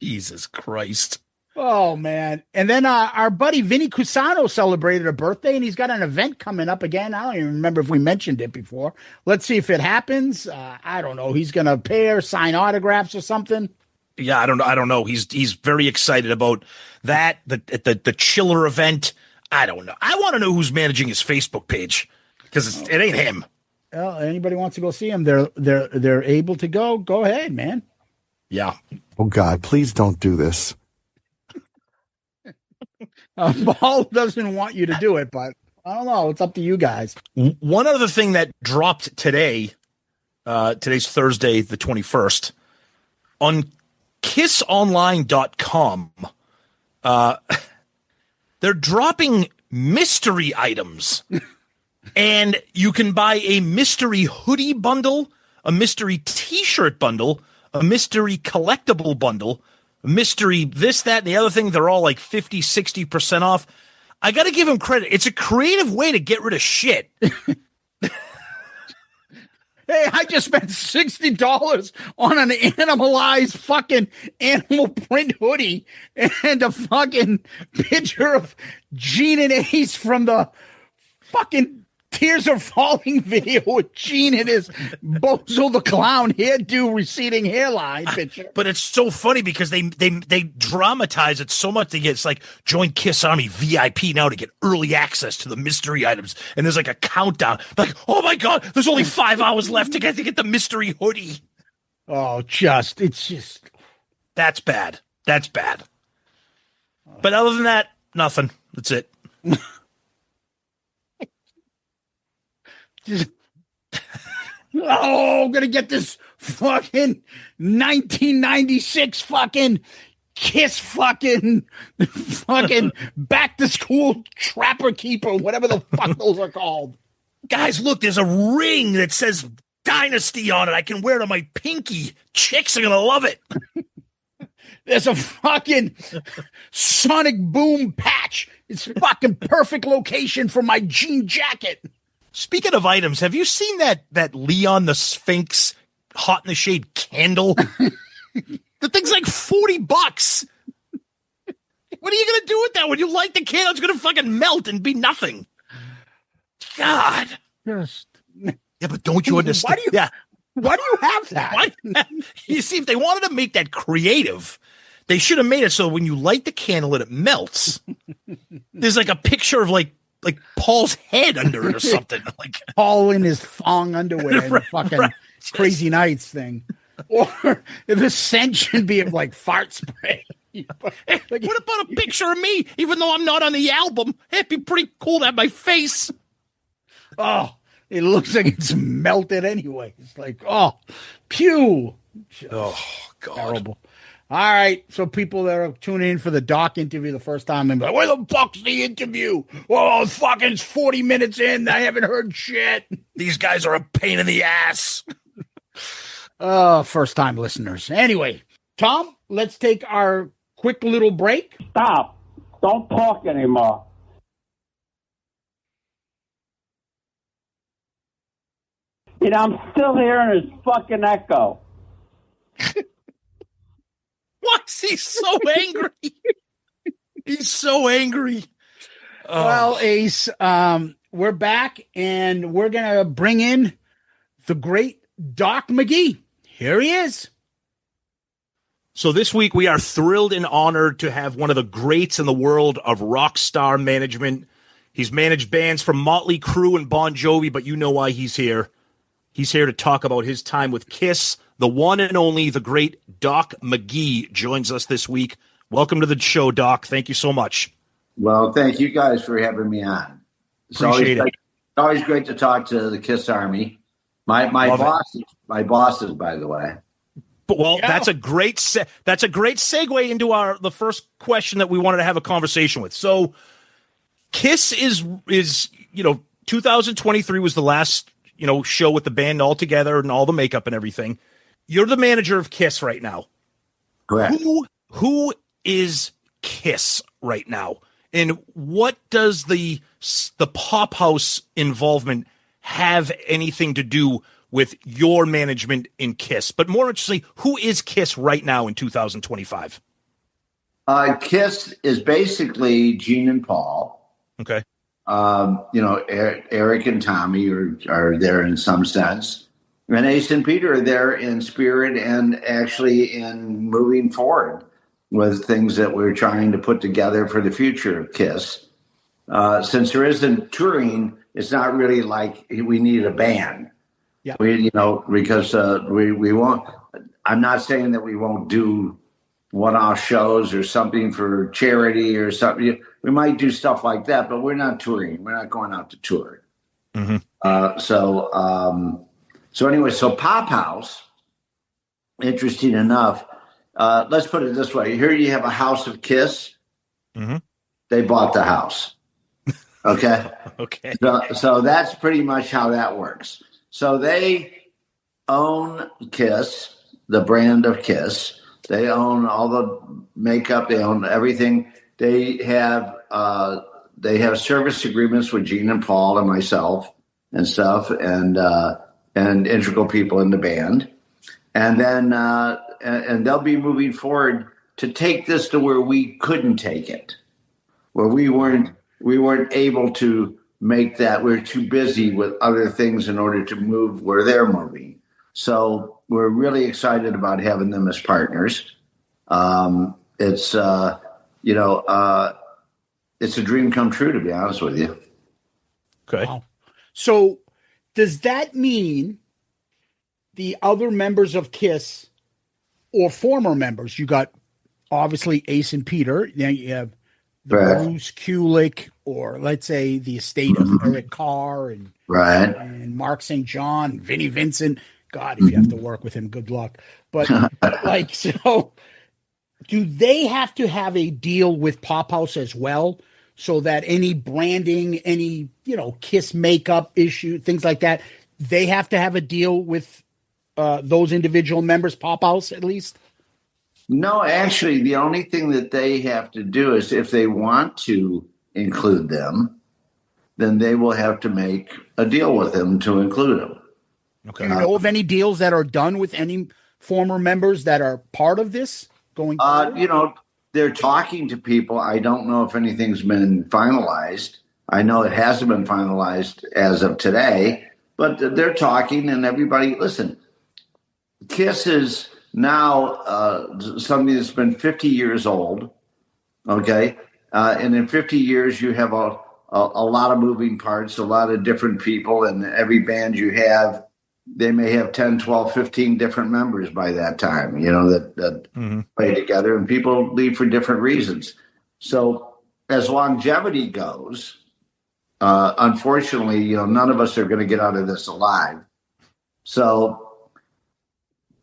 Jesus Christ. Oh, man. And then our buddy Vinny Cusano celebrated a birthday, and he's got an event coming up again. I don't even remember if we mentioned it before. Let's see if it happens. I don't know. He's going to appear, sign autographs or something. Yeah, I don't know. He's very excited about that, the chiller event. I don't know. I want to know who's managing his Facebook page because it ain't him. Well, anybody wants to go see him, they're able to go. Go ahead, man. Yeah. Oh, God, please don't do this. Paul doesn't want you to do it, but I don't know. It's up to you guys. One other thing that dropped today, today's Thursday, the 21st, on kissonline.com, they're dropping mystery items. And you can buy a mystery hoodie bundle, a mystery t-shirt bundle, a mystery collectible bundle, a mystery this, that, and the other thing. They're all like 50, 60% off. I got to give them credit. It's a creative way to get rid of shit. Hey, I just spent $60 on an animalized fucking animal print hoodie and a fucking picture of Gene and Ace from the fucking Tears Are Falling video with Gene and his Bozo the Clown hairdo receding hairline picture. But it's so funny because they dramatize it so much. It's like, join Kiss Army VIP now to get early access to the mystery items. And there's like a countdown. Like, oh my God, there's only 5 hours left to get the mystery hoodie. Oh, it's just. That's bad. That's bad. But other than that, nothing. That's it. I'm gonna get this fucking 1996 fucking Kiss fucking back to school trapper keeper, whatever the fuck those are called. Guys, look, there's a ring that says Dynasty on it. I can wear it on my pinky. Chicks are gonna love it. There's a fucking Sonic Boom patch. It's fucking perfect location for my jean jacket. Speaking of items, have you seen that Leon the Sphinx Hot in the Shade candle? The thing's like $40. What are you gonna do with that? When you light the candle, it's gonna fucking melt and be nothing. God. Yeah, but don't you understand? Why do you have that? Why? You see, if they wanted to make that creative, they should have made it so when you light the candle and it melts, there's like a picture of like Paul's head under it or something. Like Paul in his thong underwear and the fucking Crazy Nights thing. Or the scent should be of like fart spray. What about a picture of me? Even though I'm not on the album, it'd be pretty cool to have my face. Oh, it looks like it's melted anyway. It's like, oh, pew. Oh, God. Terrible. All right, so people that are tuning in for the Doc interview the first time and be like, where the fuck's the interview? Oh, fucking 40 minutes in. I haven't heard shit. These guys are a pain in the ass. First-time listeners. Anyway, Tom, let's take our quick little break. Stop. Don't talk anymore. I'm still hearing his fucking echo. He's so angry. He's so angry. Oh. Well, Ace, we're back, and we're going to bring in the great Doc McGhee. Here he is. So this week we are thrilled and honored to have one of the greats in the world of rock star management. He's managed bands from Motley Crue and Bon Jovi, but you know why he's here. He's here to talk about his time with Kiss. The one and only, the great Doc McGhee joins us this week. Welcome to the show, Doc. Thank you so much. Well, thank you guys for having me on. Appreciate it. It's always great to talk to the Kiss Army. My bosses, by the way. Well, yeah. That's a great segue into the first question that we wanted to have a conversation with. So, Kiss is 2023 was the last show with the band all together and all the makeup and everything. You're the manager of Kiss right now. Correct. Who is Kiss right now, and what does the Pop House involvement have anything to do with your management in Kiss? But more interestingly, who is Kiss right now in 2025? Kiss is basically Gene and Paul. Okay. Eric and Tommy are there in some sense. And Ace and Peter are there in spirit and actually in moving forward with things that we're trying to put together for the future of Kiss. Since there isn't touring, it's not really like we need a band. Yeah. Because we won't. I'm not saying that we won't do one-off shows or something for charity or something. We might do stuff like that, but we're not touring. We're not going out to tour. Mm-hmm. So anyway, Pop House, interesting enough, let's put it this way. Here you have a house of Kiss. Mm-hmm. They bought the house. Okay? Okay. So that's pretty much how that works. So they own Kiss, the brand of Kiss. They own all the makeup. They own everything. They have service agreements with Gene and Paul and myself and stuff, and integral people in the band. And then and they'll be moving forward to take this to where we couldn't take it, where we weren't able to make that. We're too busy with other things in order to move where they're moving. So we're really excited about having them as partners. It's a dream come true, to be honest with you. Okay. Wow. So does that mean the other members of Kiss or former members, you got obviously Ace and Peter, then you have the Bruce Kulick, or let's say the estate of Eric Carr and Mark St. John, Vinnie Vincent. God, if you have to work with him, good luck. But so do they have to have a deal with Pop House as well, so that any branding, any, Kiss makeup issue, things like that, they have to have a deal with those individual members, Pop House at least? No, actually, the only thing that they have to do is if they want to include them, then they will have to make a deal with them to include them. Okay. Do you know of any deals that are done with any former members that are part of this going forward? They're talking to people. I don't know if anything's been finalized. I know it hasn't been finalized as of today, but they're talking, and everybody, listen, Kiss is now something that's been 50 years old, okay? And in 50 years, you have a lot of moving parts, a lot of different people, and every band you have, they may have 10, 12, 15 different members by that time, that play together, and people leave for different reasons. So as longevity goes, unfortunately, none of us are going to get out of this alive. So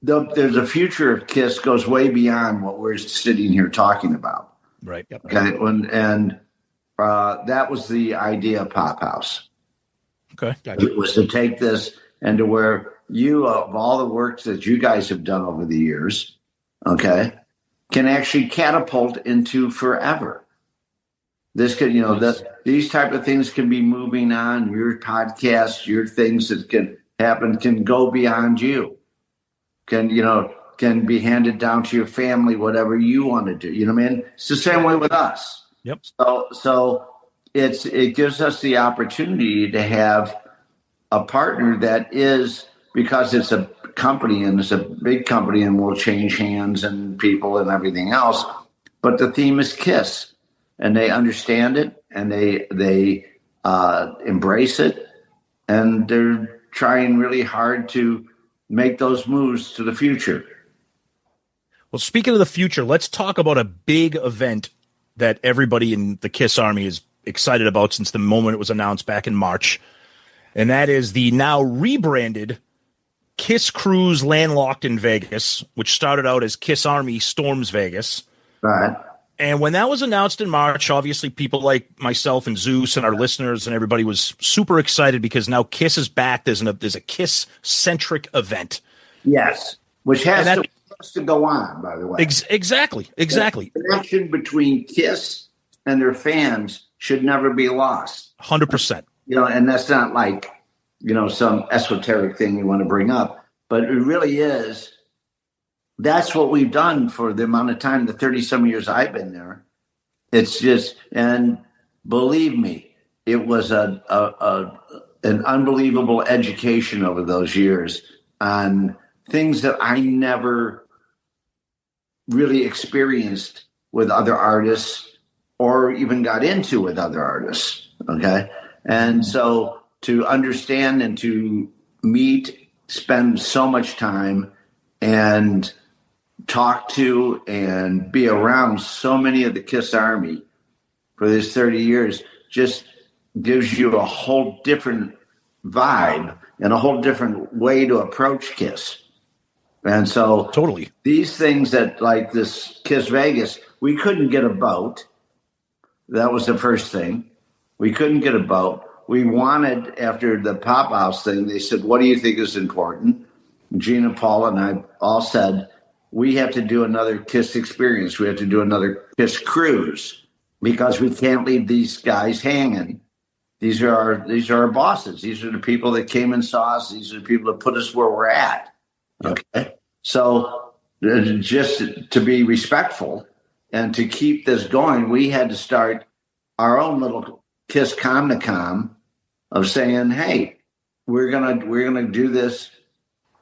there's a future of Kiss goes way beyond what we're sitting here talking about. Right. Yep. Okay. And that was the idea of Pop House. Okay. Gotcha. It was to take this and to where you, of all the works that you guys have done over the years, okay, can actually catapult into forever. This could, these type of things can be moving on. Your podcast, your things that can happen can go beyond you. can be handed down to your family, whatever you want to do. You know what I mean? It's the same way with us. Yep. So it gives us the opportunity to have a partner that is, because it's a company and it's a big company and will change hands and people and everything else. But the theme is Kiss, and they understand it, and they embrace it, and they're trying really hard to make those moves to the future. Well, speaking of the future, let's talk about a big event that everybody in the Kiss Army is excited about since the moment it was announced back in March. And that is the now rebranded Kiss Cruise Landlocked in Vegas, which started out as Kiss Army Storms Vegas. Right. And when that was announced in March, obviously people like myself and Zeus and our listeners and everybody was super excited because now Kiss is back. There's a Kiss-centric event. Yes, which has to go on, by the way. Exactly. The connection between Kiss and their fans should never be lost. 100%. And that's not like, some esoteric thing you want to bring up, but it really is. That's what we've done for the amount of time, the 30-some years I've been there. It's just, and believe me, it was an unbelievable education over those years on things that I never really experienced with other artists or even got into with other artists. Okay. And so to understand and to meet, spend so much time and talk to and be around so many of the Kiss Army for this 30 years just gives you a whole different vibe and a whole different way to approach Kiss. And so totally these things that like this Kiss Vegas, we couldn't get a boat. That was the first thing. We couldn't get a boat. We wanted, after the Pop House thing, they said, what do you think is important? Gina, Paul, and I all said, we have to do another Kiss experience. We have to do another Kiss cruise because we can't leave these guys hanging. These are our bosses. These are the people that came and saw us. These are the people that put us where we're at. Okay. So just to be respectful and to keep this going, we had to start our own little Kiss com of saying, hey, we're gonna do this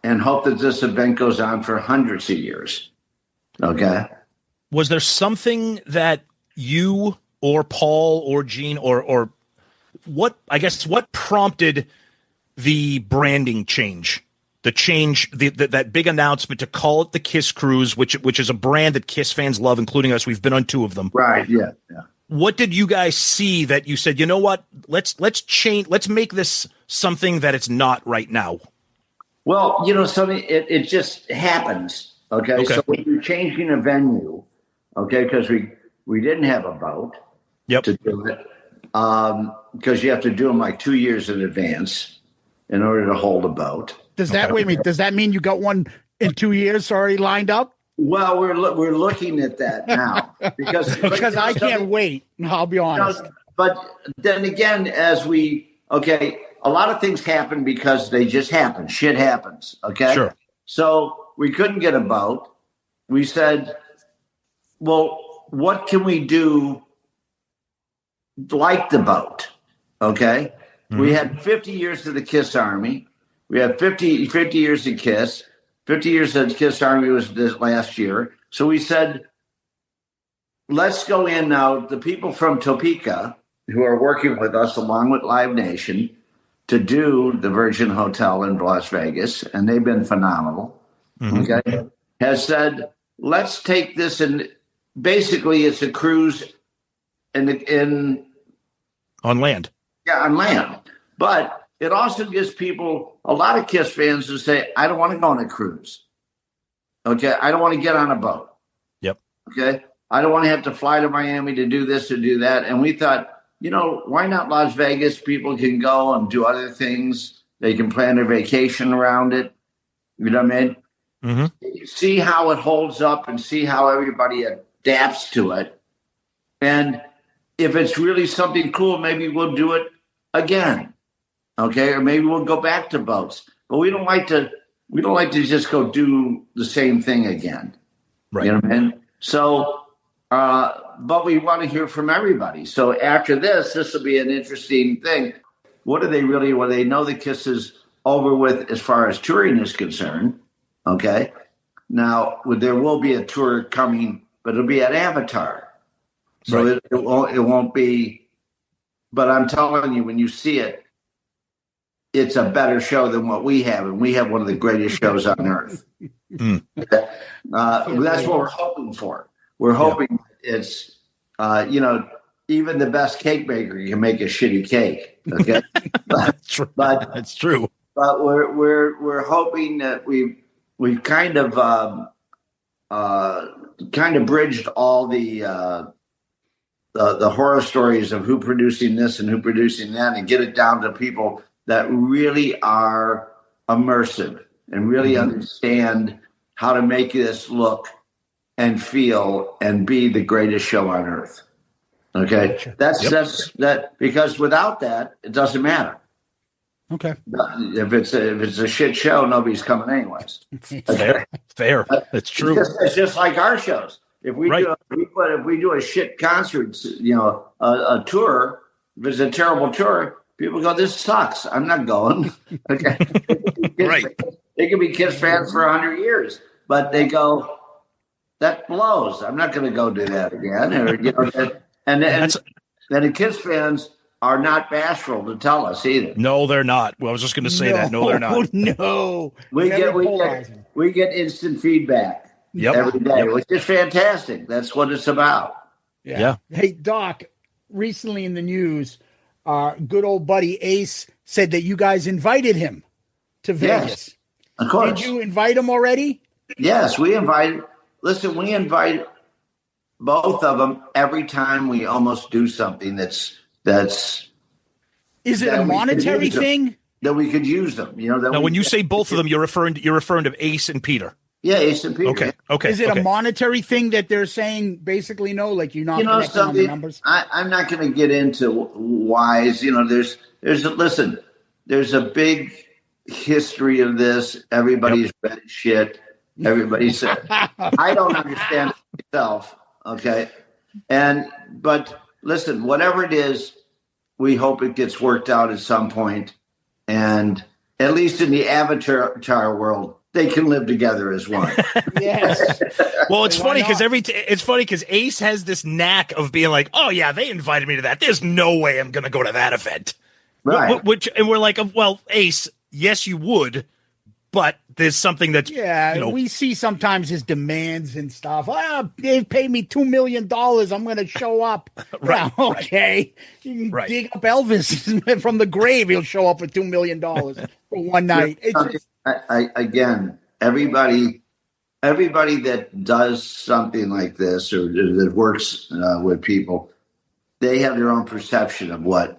and hope that this event goes on for hundreds of years. Okay. Was there something that you or Paul or Gene or what prompted the branding change? The change, that big announcement to call it the Kiss Cruise, which is a brand that Kiss fans love, including us. We've been on 2 of them. Right. Yeah. What did you guys see that you said, you know what, let's change, let's make this something that it's not right now? Well, it just happens. Okay. So when you're changing a venue, okay, because we didn't have a boat to do it, because you have to do them like 2 years in advance in order to hold a boat. Does that mean you got one in 2 years already lined up? Well, we're looking at that now because I can't wait. I'll be honest. But then again, a lot of things happen because they just happen. Shit happens. Okay. Sure. So we couldn't get a boat. We said, well, what can we do like the boat? Okay. Mm-hmm. We had 50 years of the Kiss Army. We had 50 years of Kiss. 50 years of Kiss Army was this last year. So we said, let's go in now. The people from Topeka who are working with us along with Live Nation to do the Virgin Hotel in Las Vegas, and they've been phenomenal, okay, has said, let's take this and basically it's a cruise on land. Yeah, on land. But it also gives people, a lot of Kiss fans who say, I don't want to go on a cruise. Okay. I don't want to get on a boat. Yep. Okay. I don't want to have to fly to Miami to do this or do that. And we thought, why not Las Vegas? People can go and do other things. They can plan their vacation around it. You know what I mean? Mm-hmm. See how it holds up and see how everybody adapts to it. And if it's really something cool, maybe we'll do it again. Okay, or maybe we'll go back to boats. But we don't like to we don't like to just go do the same thing again. Right. You know what I mean? So, but we want to hear from everybody. So after this will be an interesting thing. What do they know the Kiss is over with as far as touring is concerned. Okay. Now there will be a tour coming, but it'll be at Avatar. So it won't be, but I'm telling you, when you see it, it's a better show than what we have. And we have one of the greatest shows on earth. That's what we're hoping for. We're hoping it's, even the best cake maker can make a shitty cake. Okay. That's true. That's true. But we're hoping that we've kind of bridged all the horror stories of who producing this and who producing that, and get it down to people that really are immersive and really understand how to make this look and feel and be the greatest show on earth. Okay. That's because without that, it doesn't matter. Okay. If it's a shit show, nobody's coming anyways. Fair. That's true. It's just like our shows. If we do a shit concert, a tour, if it's a terrible tour, people go, "This sucks. I'm not going." Okay. Right. They can be Kiss fans for 100 years, but they go, "That blows. I'm not going to go do that again." Or, and the Kiss fans are not bashful to tell us either. No, they're not. Well, I was just going to say that. No, they're not. No. We get instant feedback every day, which is fantastic. That's what it's about. Yeah. Hey, Doc, recently in the news, our good old buddy Ace said that you guys invited him to Vegas. Yes, of course. Did you invite him already? Yes, we invite both of them every time we almost do something that's. Is it a monetary thing? That we could use them, Now, when you say both of them, you're referring to Ace and Peter. Yeah, Ace and Peter. Okay. Is it a monetary thing that they're saying basically no, like you're not connecting on the numbers? I'm not going to get into whys. There's a big history of this. Everybody's read shit. Everybody said, I don't understand it myself. Okay. But listen, whatever it is, we hope it gets worked out at some point. And at least in the Avatar world, they can live together as one. Yes. Well, it's funny because Ace has this knack of being like, "Oh yeah, they invited me to that. There's no way I'm going to go to that event." Right. And we're like, "Well, Ace, yes, you would, but there's something that's we see sometimes his demands and stuff. They've paid me $2 million. I'm going to show up." Right. Yeah, okay. You can dig up Elvis from the grave. He'll show up for $2 million for one night. Again, everybody that does something like this or that works with people, they have their own perception of what,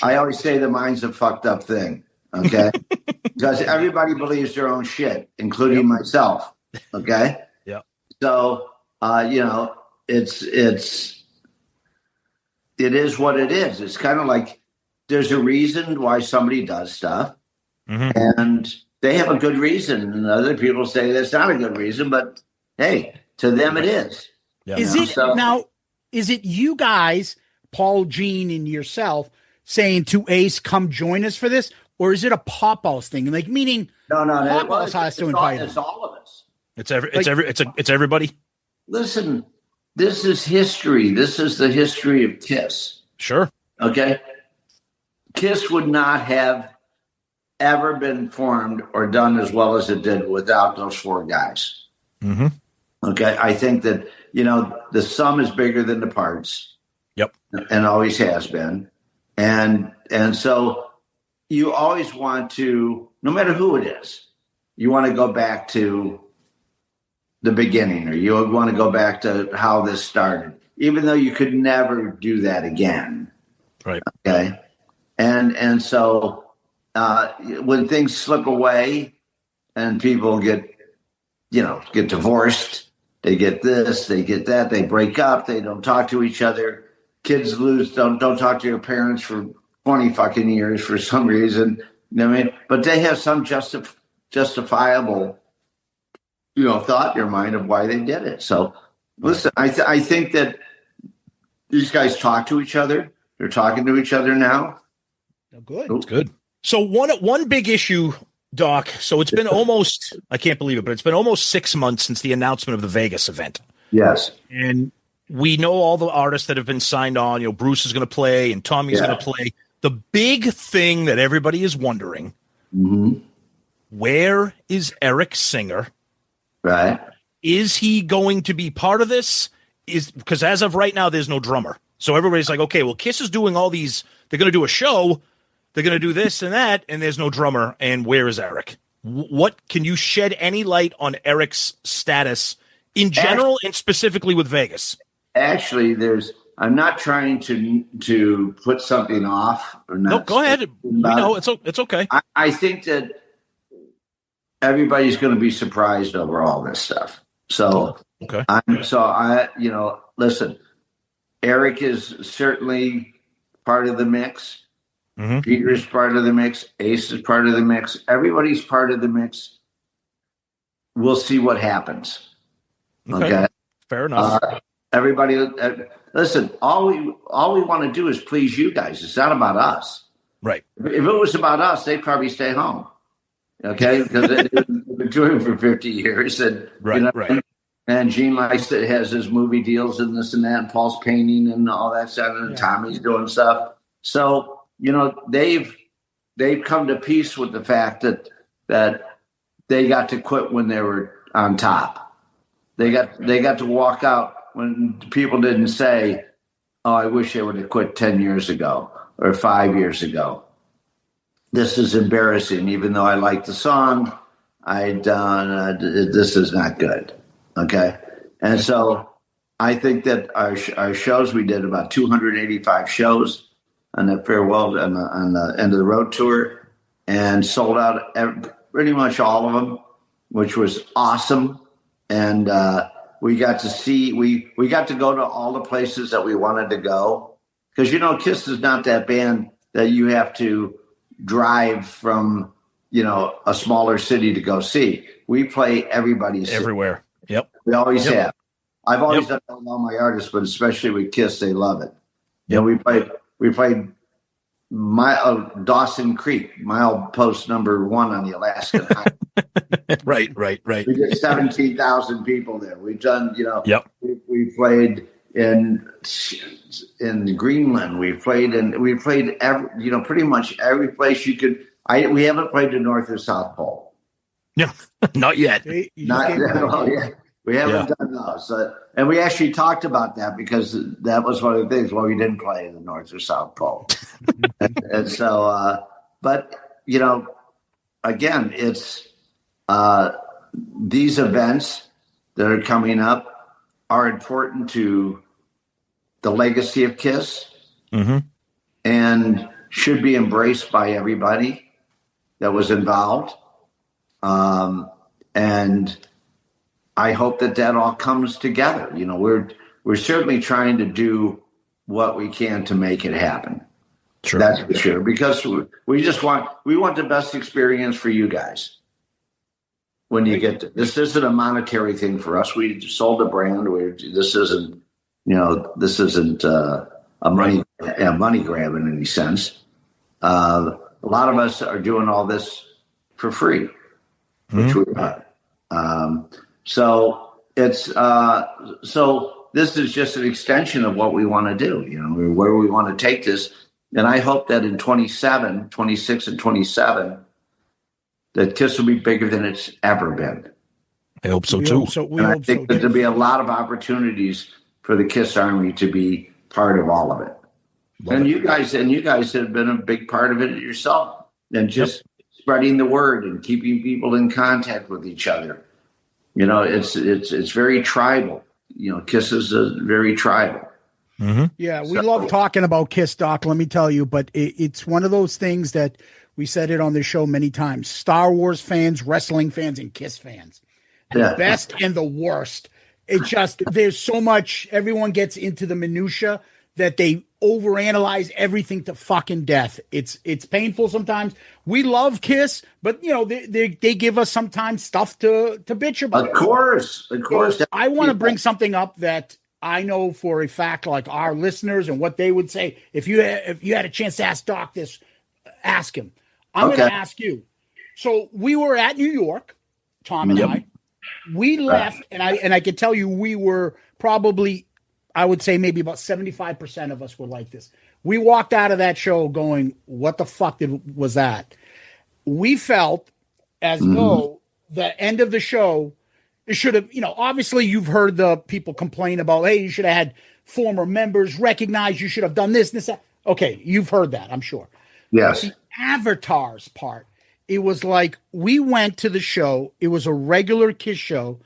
I always say the mind's a fucked up thing. Okay. Because everybody believes their own shit, including myself. Okay. Yeah. So, it is what it is. It's kind of like there's a reason why somebody does stuff. Mm-hmm. And they have a good reason, and other people say that's not a good reason, but hey, to them it is. Yeah. Is it you guys, Paul, Gene, and yourself saying to Ace, come join us for this? Or is it a Pop House thing? Like, meaning Pop House has to invite us. It's all of us. It's everybody. Listen, this is history. This is the history of Kiss. Sure. Okay. Kiss would not have ever been formed or done as well as it did without those four guys. Mm-hmm. Okay. I think that, the sum is bigger than the parts. Yep. And always has been. And so you always want to, no matter who it is, you want to go back to the beginning, or you want to go back to how this started, even though you could never do that again. Right. Okay. And so, when things slip away and people get divorced, they get this, they get that, they break up, they don't talk to each other. Kids don't talk to your parents for 20 fucking years for some reason. You know what I mean? But they have some justifiable, thought in your mind of why they did it. So listen, I think that these guys talk to each other. They're talking to each other now. Good. It's good. So one big issue, Doc. So it's been almost, I can't believe it, but it's been almost 6 months since the announcement of the Vegas event. Yes. And we know all the artists that have been signed on. Bruce is going to play and Tommy's going to play. The big thing that everybody is wondering, where is Eric Singer? Right. Is he going to be part of this? Because as of right now, there's no drummer. So everybody's like, okay, well, Kiss is doing all these. They're going to do a show. They're going to do this and that, and there's no drummer. And where is Eric? What can you shed any light on Eric's status in general and specifically with Vegas? Actually, I'm not trying to put something off. Or not. No, go ahead. We know it's okay. I think that everybody's going to be surprised over all this stuff. So, okay. Listen, Eric is certainly part of the mix. Peter's part of the mix. Ace is part of the mix. Everybody's part of the mix. We'll see what happens. Okay. Fair enough. Everybody, listen, all we want to do is please you guys. It's not about us. Right. If it was about us, they'd probably stay home. Okay. Because they've been doing it for 50 years. And, right. And Gene has his movie deals and this and that, and Paul's painting and all that stuff, and Tommy's doing stuff. So, they've come to peace with the fact that they got to quit when they were on top. They got to walk out when people didn't say, "Oh, I wish they would have quit 10 years ago or 5 years ago." This is embarrassing. Even though I like the song, this is not good. Okay, and so I think that our shows, we did about 285 shows on the farewell on the end of the road tour, and sold out pretty much all of them, which was awesome. And we got to go to all the places that we wanted to go, because Kiss is not that band that you have to drive from a smaller city to go see. We play everybody's everywhere. Yep. We always have. I've always done that with all my artists, but especially with Kiss, they love it. We played Dawson Creek, milepost number 1 on the Alaskan Highway. Right. We get 17,000 people there. We've done, we played in Greenland. We played pretty much every place you could. We haven't played the North or South Pole. No, not yet. We haven't done those. And we actually talked about that, because that was one of the things why we didn't play the North or South Pole. and so, again, it's these events that are coming up are important to the legacy of Kiss, and should be embraced by everybody that was involved. And I hope that all comes together. We're certainly trying to do what we can to make it happen. Sure. That's for sure. Because we want the best experience for you guys. When you get to, this isn't a monetary thing for us. We sold a brand. This isn't a money grab in any sense. A lot of us are doing all this for free, which we are. So this is just an extension of what we want to do, where we want to take this. And I hope that in 26 and 27, that Kiss will be bigger than it's ever been. I hope so too. I think that there'll be a lot of opportunities for the Kiss Army to be part of all of it. You guys have been a big part of it yourself, and just spreading the word and keeping people in contact with each other. It's very tribal. Kiss is very tribal. Yeah, we love talking about Kiss, Doc, let me tell you, but it's one of those things that we said it on the show many times. Star Wars fans, wrestling fans, and Kiss fans. The best and the worst. It just, there's so much, everyone gets into the minutia that they overanalyze everything to fucking death. It's painful sometimes. We love Kiss, but they give us sometimes stuff to bitch about. Of course. So I want to bring something up that I know for a fact, like our listeners and what they would say. If you had a chance to ask Doc this, ask him. I'm going to ask you. So we were at New York, Tom and I. We left, and I can tell you we were probably, I would say maybe about 75% of us were like this. We walked out of that show going, what the fuck was that? We felt as though the end of the show, it should have, obviously you've heard the people complain about, hey, you should have had former members recognize, you should have done this, that. Okay, you've heard that, I'm sure. Yes. But the avatars part, it was like we went to the show, it was a regular Kiss show,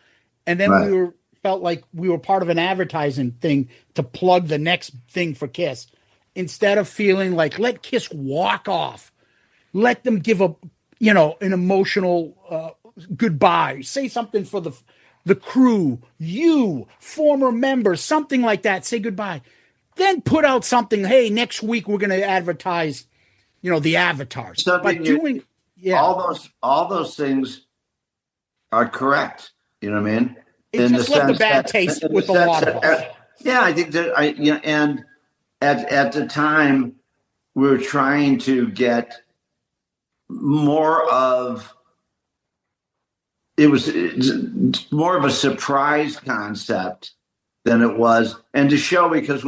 and then we felt like we were part of an advertising thing to plug the next thing for Kiss, instead of feeling like, let Kiss walk off, let them give an emotional goodbye, say something for the crew, you former members, something like that, say goodbye, then put out something, hey, next week we're going to advertise the avatars. Something all those things are correct. You know what I mean? It just left a bad taste with a lot of us. Yeah, I think that and at the time we were trying to get more of it's more of a surprise concept than it was, and to show because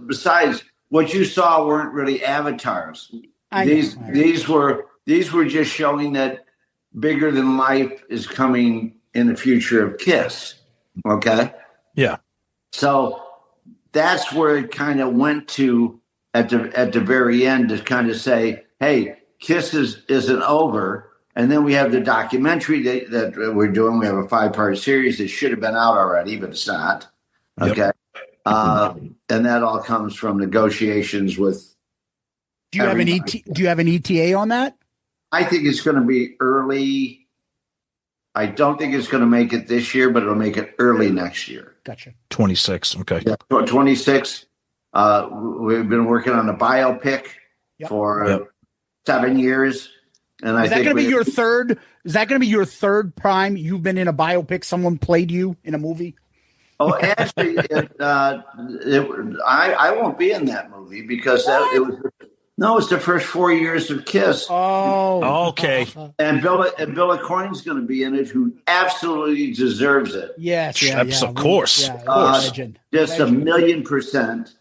besides what you saw weren't really avatars. These were just showing that bigger than life is coming in the future of Kiss. Okay. Yeah. So that's where it kind of went to at the very end to kind of say, hey, Kiss isn't over. And then we have the documentary that we're doing. We have a 5-part series that should have been out already, but it's not. Okay. Yep. And that all comes from negotiations with. Do you have an ETA on that? I think it's going to be early. I don't think it's going to make it this year, but it'll make it early next year. Gotcha. 26. Okay. Yeah, 26. We've been working on a biopic for 7 years. And is that going to be your third? Is that going to be your third prime you've been in a biopic? Someone played you in a movie? Oh, actually, I won't be in that movie because it's the first 4 years of Kiss. Oh, okay. And Bill Coyne's going to be in it, who absolutely deserves it. Yes, of course. Legend. Just Legend. 1,000,000%.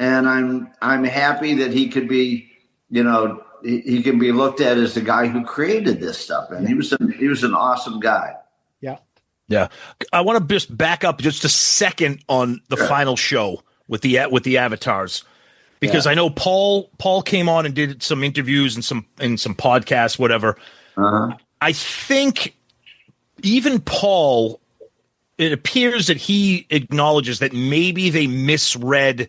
And I'm happy that he could be, he can be looked at as the guy who created this stuff, and he was an awesome guy. Yeah. I want to just back up just a second on the final show with the avatars, because I know Paul came on and did some interviews and some podcasts, whatever. I think even Paul, it appears that he acknowledges that maybe they misread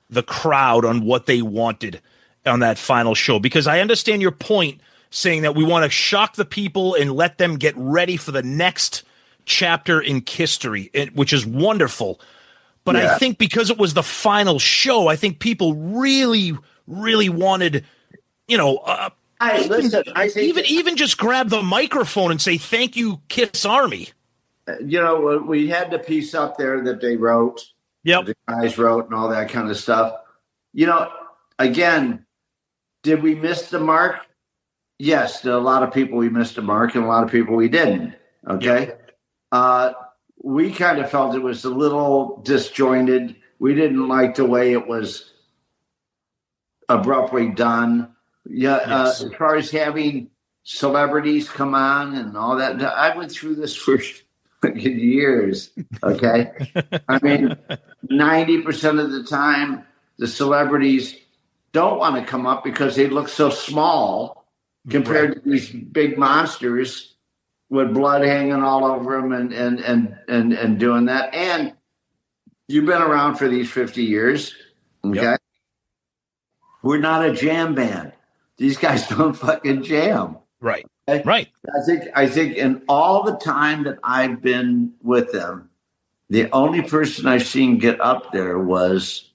the crowd on what they wanted on that final show, because I understand your point saying that we want to shock the people and let them get ready for the next chapter in history, which is wonderful. But I think because it was the final show, I think people really, really wanted, even just grab the microphone and say, thank you, Kiss Army. We had the piece up there that they wrote. Yep. The guys wrote and all that kind of stuff. Again, did we miss the mark? Yes, there are a lot of people we missed the mark and a lot of people we didn't. Okay. Yep. We kind of felt it was a little disjointed. We didn't like the way it was abruptly done. As far as having celebrities come on and all that, I went through this for years. Okay. I mean, 90% of the time, the celebrities don't want to come up because they look so small compared to these big monsters with blood hanging all over them and doing that. And you've been around for these 50 years. Okay. Yep. We're not a jam band. These guys don't fucking jam. Right. Okay? Right. I think in all the time that I've been with them, the only person I've seen get up there was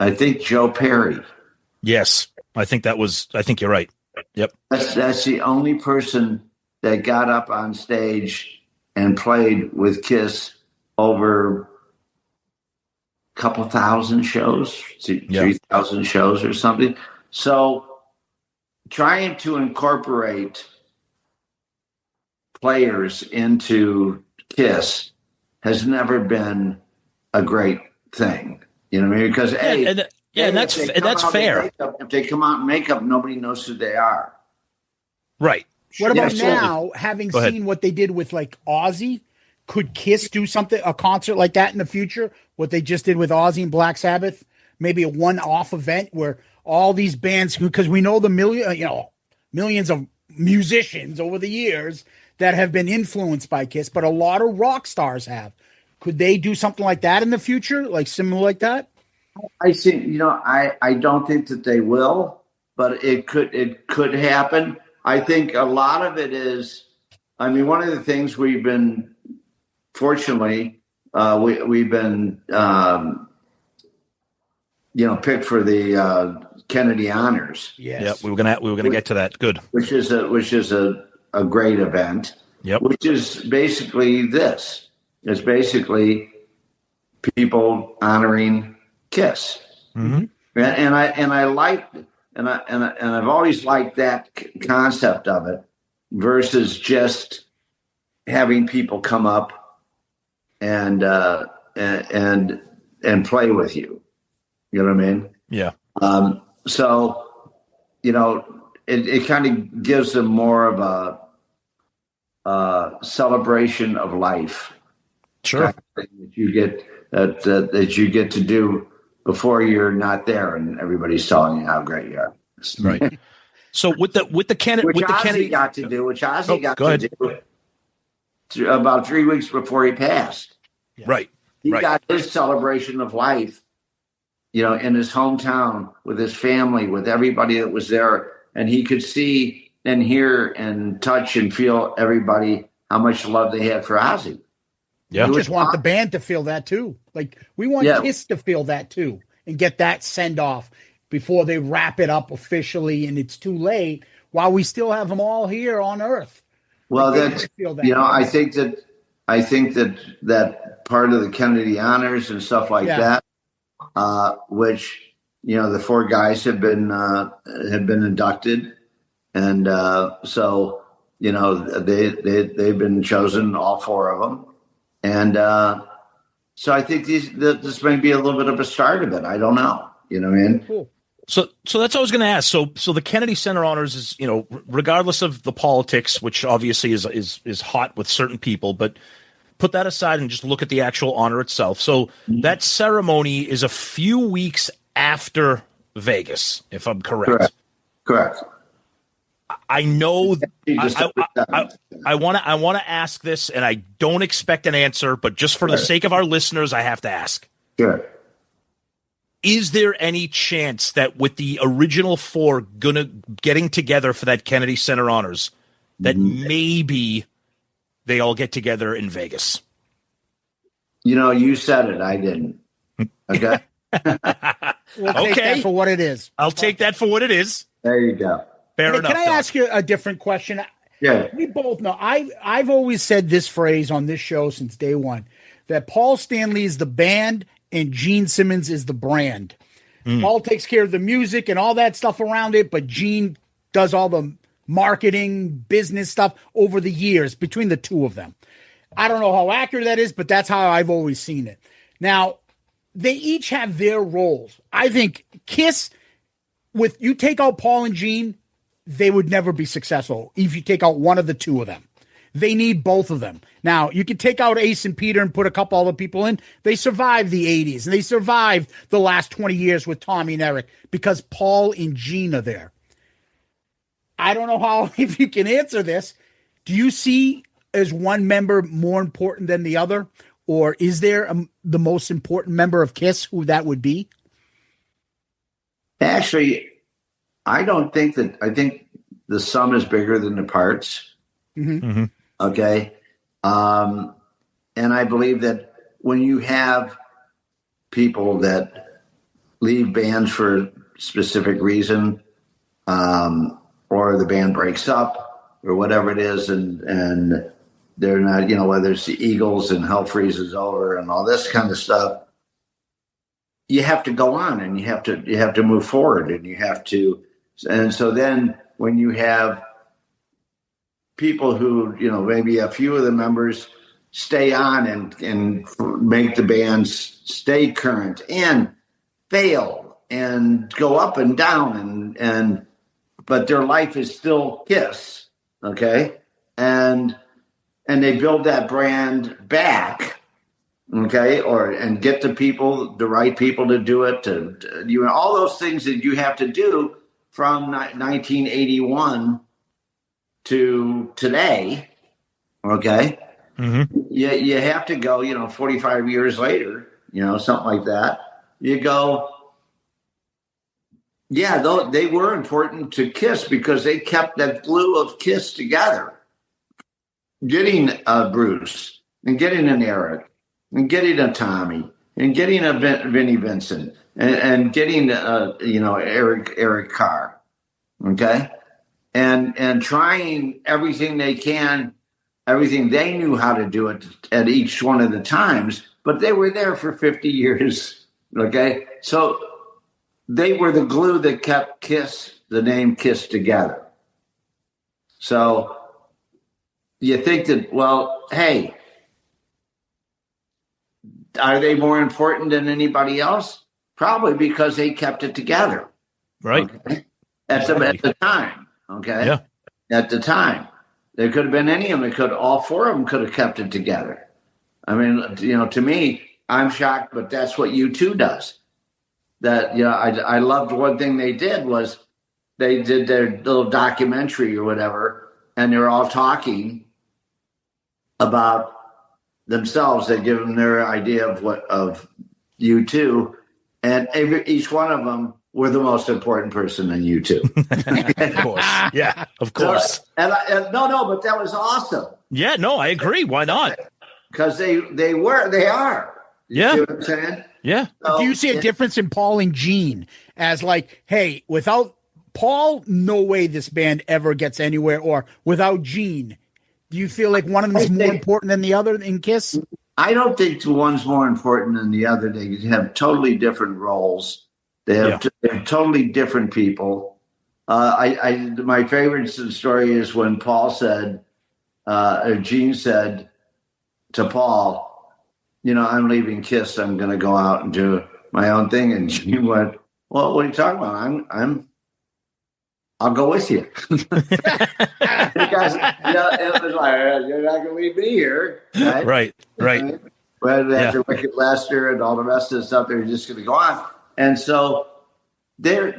I think Joe Perry. Yes, I think you're right. Yep. That's the only person that got up on stage and played with Kiss over a couple thousand shows, 3,000 shows or something. So trying to incorporate players into Kiss has never been a great thing. You know what I mean? Because that's fair. If they come out in makeup, nobody knows who they are. Right. What about now, having seen what they did with like Ozzy? Could Kiss do a concert like that in the future? What they just did with Ozzy and Black Sabbath? Maybe a one-off event where all these bands, because we know the millions of musicians over the years that have been influenced by Kiss, but a lot of rock stars have. Could they do something like that in the future, like similar like that? I think, I don't think that they will, but it could happen. I think a lot of it is, one of the things we've been, fortunately, we've been, picked for the Kennedy Honors. Yes. Yep, we were gonna get to that. Good. Which is a great event. Yep. Which is basically this. It's basically people honoring Kiss. Mm-hmm. And I like, and I've always liked that concept of it versus just having people come up and play with you. You know what I mean? Yeah. So, it kind of gives them more of a celebration of life. Sure. That you get that you get to do before you're not there and everybody's telling you how great you are. Right. So with the Kennedy, which Ozzy got to do about 3 weeks before he passed. Right. He got his celebration of life, in his hometown with his family, with everybody that was there, and he could see and hear and touch and feel everybody how much love they had for Ozzy. Yeah, we just want the band to feel that too. Like we want Kiss to feel that too, and get that send off before they wrap it up officially, and it's too late. While we still have them all here on Earth. Well, that's I think that part of the Kennedy Honors and stuff like that, which the four guys have been inducted, and so they've been chosen, all four of them. And so I think this may be a little bit of a start of it. I don't know. You know what I mean? Cool. So that's what I was going to ask. So the Kennedy Center Honors is, regardless of the politics, which obviously is hot with certain people, but put that aside and just look at the actual honor itself. So that ceremony is a few weeks after Vegas, if I'm correct. Correct. I know. I want to ask this, and I don't expect an answer, but just for the sake of our listeners, I have to ask. Sure. Is there any chance that with the original four getting together for that Kennedy Center Honors, that maybe they all get together in Vegas? You said it. I didn't. Okay. We'll take that for what it is. I'll take that for what it is. There you go. Fair enough. Can I ask you a different question? Yeah. We both know. I've always said this phrase on this show since day one, that Paul Stanley is the band and Gene Simmons is the brand. Paul takes care of the music and all that stuff around it, but Gene does all the marketing, business stuff over the years between the two of them. I don't know how accurate that is, but that's how I've always seen it. Now, they each have their roles. I think Kiss, with you take out Paul and Gene, they would never be successful if you take out one of the two of them. They need both of them. Now, you can take out Ace and Peter and put a couple other people in. They survived the 80s, and they survived the last 20 years with Tommy and Eric because Paul and Gene are there. I don't know how, if you can answer this. Do you see as one member more important than the other? Or is there the most important member of Kiss, who that would be? Actually, I don't think that. I think the sum is bigger than the parts. Mm-hmm. Mm-hmm. Okay. And I believe that when you have people that leave bands for a specific reason, or the band breaks up or whatever it is, and they're not, whether it's the Eagles and hell freezes over and all this kind of stuff, you have to go on and you have to move forward and so then when you have people who, maybe a few of the members stay on and make the bands stay current and fail and go up and down but their life is still Kiss, okay? And they build that brand back, okay, and get the right people to do it, all those things that you have to do from 1981 to today, okay? Mm-hmm. You have to go, 45 years later, something like that. You go, yeah, they were important to Kiss because they kept that glue of Kiss together. Getting Bruce and getting an Eric and getting a Tommy and getting a Vinnie Vincent and getting Eric Carr, okay, and trying everything they can, everything they knew how to do it at each one of the times, but they were there for 50 years, okay, so they were the glue that kept Kiss, the name Kiss, together. So you think that, well, hey, are they more important than anybody else? Probably because they kept it together. Right. Okay? At the time. Okay. Yeah. At the time. There could have been any of them. All four of them could have kept it together. I mean, to me, I'm shocked, but that's what U2 does. That, I loved one thing they did was they did their little documentary or whatever, and they're all talking about themselves. They give them their idea of U2, and each one of them were the most important person in U2. Of course, yeah, of course. So, but that was awesome. Yeah, no, I agree. Why not? Because they are. You Yeah. see what I'm saying? Yeah. So, do you see a difference in Paul and Gene as like, hey, without Paul, no way this band ever gets anywhere, or without Gene, do you feel like one of them is more important than the other in Kiss? I don't think one's more important than the other. They have totally different roles. They have totally different people. My favorite story is when Paul said, or Gene said to Paul, I'm leaving Kiss. I'm going to go out and do my own thing. And Gene went, well, what are you talking about? I'll go with you. Because, it was like, you're not going to leave me here. Right. But after Wicked Lester and all the rest of the stuff, they're just going to go on. And so they're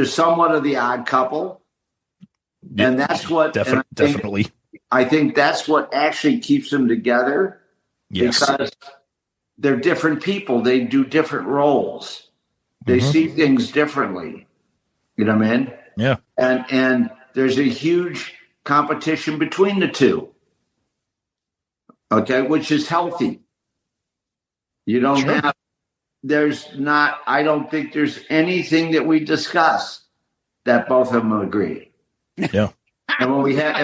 somewhat of the odd couple. Yeah, and that's what definitely. I think that's what actually keeps them together. Yes. Because they're different people. They do different roles. They see things differently. You know what I mean? Yeah. And there's a huge competition between the two. Okay, which is healthy. You don't have, I don't think there's anything that we discuss that both of them agree. Yeah. And when we had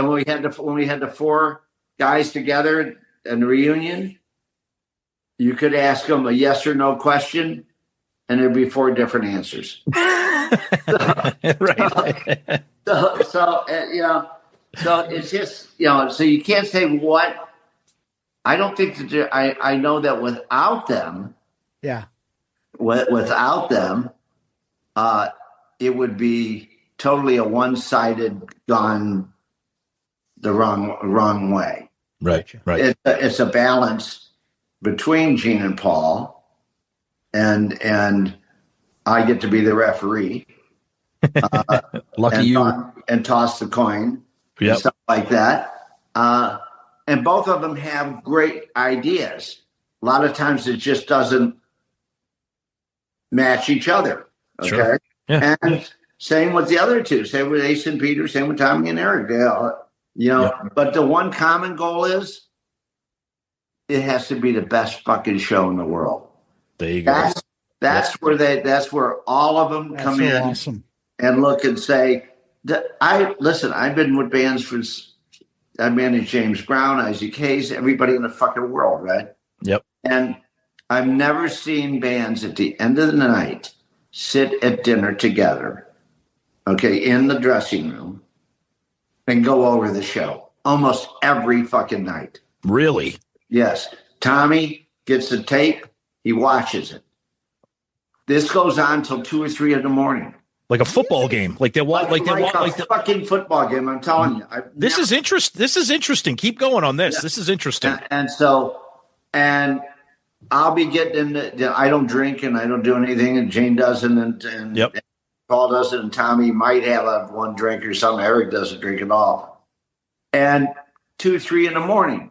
the four guys together in the reunion, you could ask them a yes or no question, and there'd be four different answers. Right. So it's just, so you can't say what. I don't think that I know that without them, without them, it would be totally a one-sided gone the wrong way. Right. It's a balance between Gene and Paul, and I get to be the referee. Lucky you. And toss the coin and stuff like that. And both of them have great ideas. A lot of times it just doesn't match each other. Okay. Sure. Yeah. And same with the other two. Same with Ace and Peter. Same with Tommy and Eric. But the one common goal is it has to be the best fucking show in the world. There you go. That's where all of them come in awesome. and look and say, I've been with bands I managed James Brown, Isaac Hayes, everybody in the fucking world, right? Yep. And I've never seen bands at the end of the night sit at dinner together, okay, in the dressing room and go over the show almost every fucking night. Really? Yes. Tommy gets the tape. He watches it. This goes on till 2 or 3 in the morning. Like a football game. Like a fucking football game. I'm telling you. This is interesting. Keep going on this. Yeah. This is interesting. And I'll be getting I don't drink and I don't do anything, and Jane doesn't, and yep. Paul doesn't, and Tommy might have one drink or something. Eric doesn't drink at all. And 2, 3 in the morning,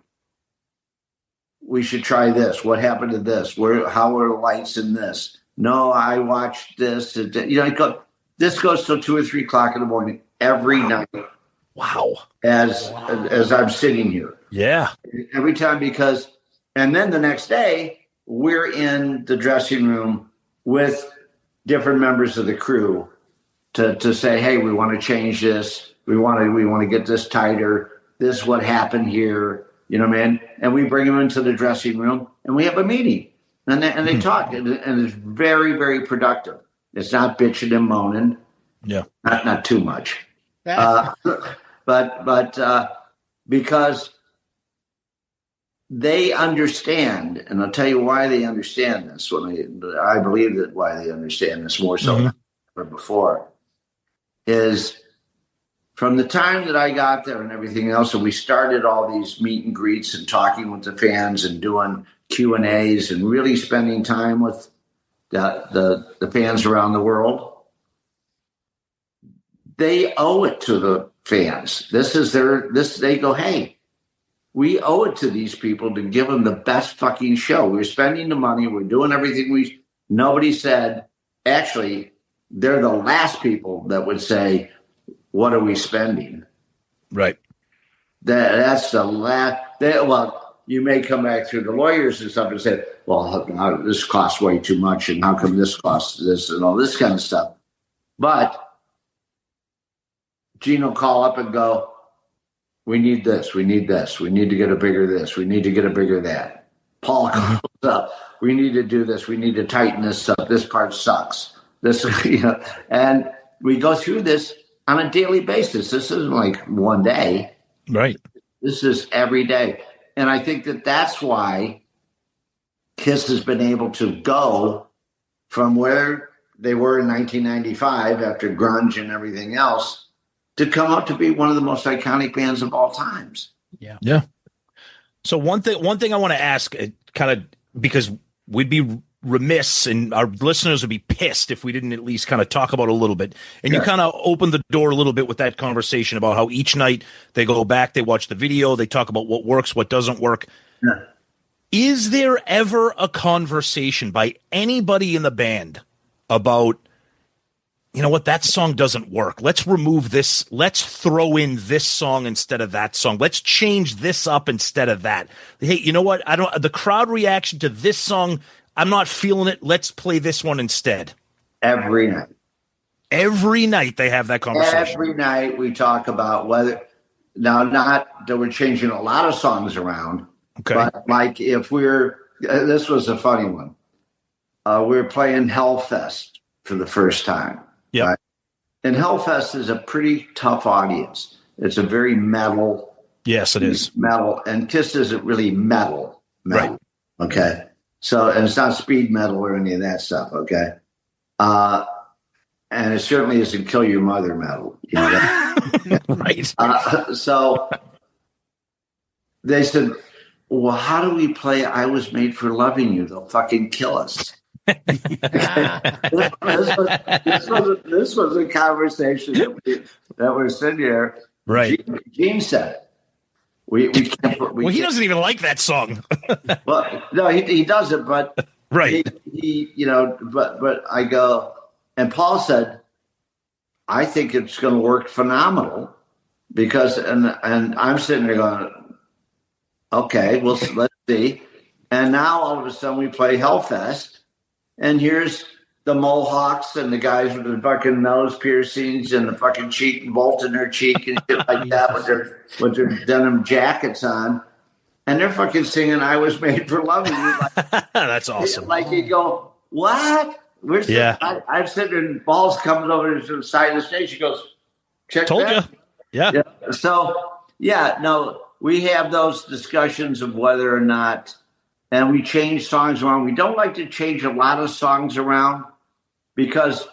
we should try this. What happened to this? How are the lights in this? No, I watched this. This goes till 2 or 3 o'clock in the morning every night. Wow. As I'm sitting here. Yeah. Every time, and then the next day we're in the dressing room with different members of the crew to say, hey, we want to change this. We want to get this tighter. This is what happened here. You know what I mean? And we bring them into the dressing room and we have a meeting and they talk and it's very, very productive. It's not bitching and moaning. Yeah. Not too much. But because they understand, and I'll tell you why they understand this. I believe that why they understand this more so than ever before is from the time that I got there and everything else, and we started all these meet and greets and talking with the fans and doing Q&As and really spending time with the fans around the world. They owe it to the fans. They go, hey, we owe it to these people to give them the best fucking show. We're spending the money. We're doing everything nobody said. Actually, they're the last people that would say, what are we spending? Right. That's the last. You may come back through the lawyers and stuff and say, well, this costs way too much, and how come this costs this and all this kind of stuff. But Gene will call up and go, we need this, we need this, we need to get a bigger this, we need to get a bigger that. Paul calls up, we need to do this, we need to tighten this up, this part sucks. And we go through this on a daily basis. This isn't like one day. Right. This is every day. And I think that's why Kiss has been able to go from where they were in 1995 after grunge and everything else to come up to be one of the most iconic bands of all times. Yeah. Yeah. So one thing I want to ask, kind of, because we'd be remiss and our listeners would be pissed if we didn't at least kind of talk about it a little bit. And you kind of opened the door a little bit with that conversation about how each night they go back, they watch the video, they talk about what works, what doesn't work. Yeah. Is there ever a conversation by anybody in the band about, you know what, that song doesn't work. Let's remove this. Let's throw in this song instead of that song. Let's change this up instead of that. Hey, you know what? The crowd reaction to this song, I'm not feeling it. Let's play this one instead. Every night. Every night they have that conversation. Every night we talk about whether, now not that we're changing a lot of songs around, okay, but like if this was a funny one. We're playing Hellfest for the first time. Yeah. Right? And Hellfest is a pretty tough audience. It's a very metal. Yes, it is. Metal. And Kiss isn't really metal. Right. Okay. So, and it's not speed metal or any of that stuff. Okay. And it certainly isn't Kill Your Mother metal. You know that? Right. So they said, well, how do we play I Was Made for Loving You? They'll fucking kill us. This was a conversation that we're sitting here. Right. Gene said it. We can't. Well, he doesn't even like that song. Well, no, he doesn't. But right. He but I go, and Paul said, I think it's going to work phenomenal because, and I'm sitting there going, okay, well, let's see. And now all of a sudden we play Hellfest. and here's the Mohawks and the guys with the fucking nose piercings and the fucking cheek bolt in their cheek and shit like that with their denim jackets on. And they're fucking singing "I Was Made for Loving You." Like, that's awesome. Like you go, what? Where's I'm sitting there and Balls comes over to the side of the stage. She goes, check Told that. you. Yeah. So, no, we have those discussions of whether or not, and we change songs around. We don't like to change a lot of songs around because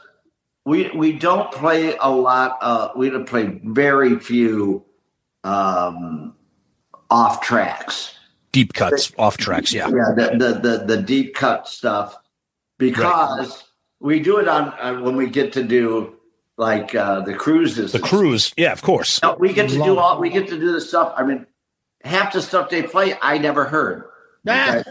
we don't play a lot. We don't play very few off tracks. Deep cuts, off tracks, yeah. Yeah, the deep cut stuff. Because we do it on when we get to do like the cruises. The cruise, yeah, of course. We get to do the stuff. I mean, half the stuff they play, I never heard. Okay?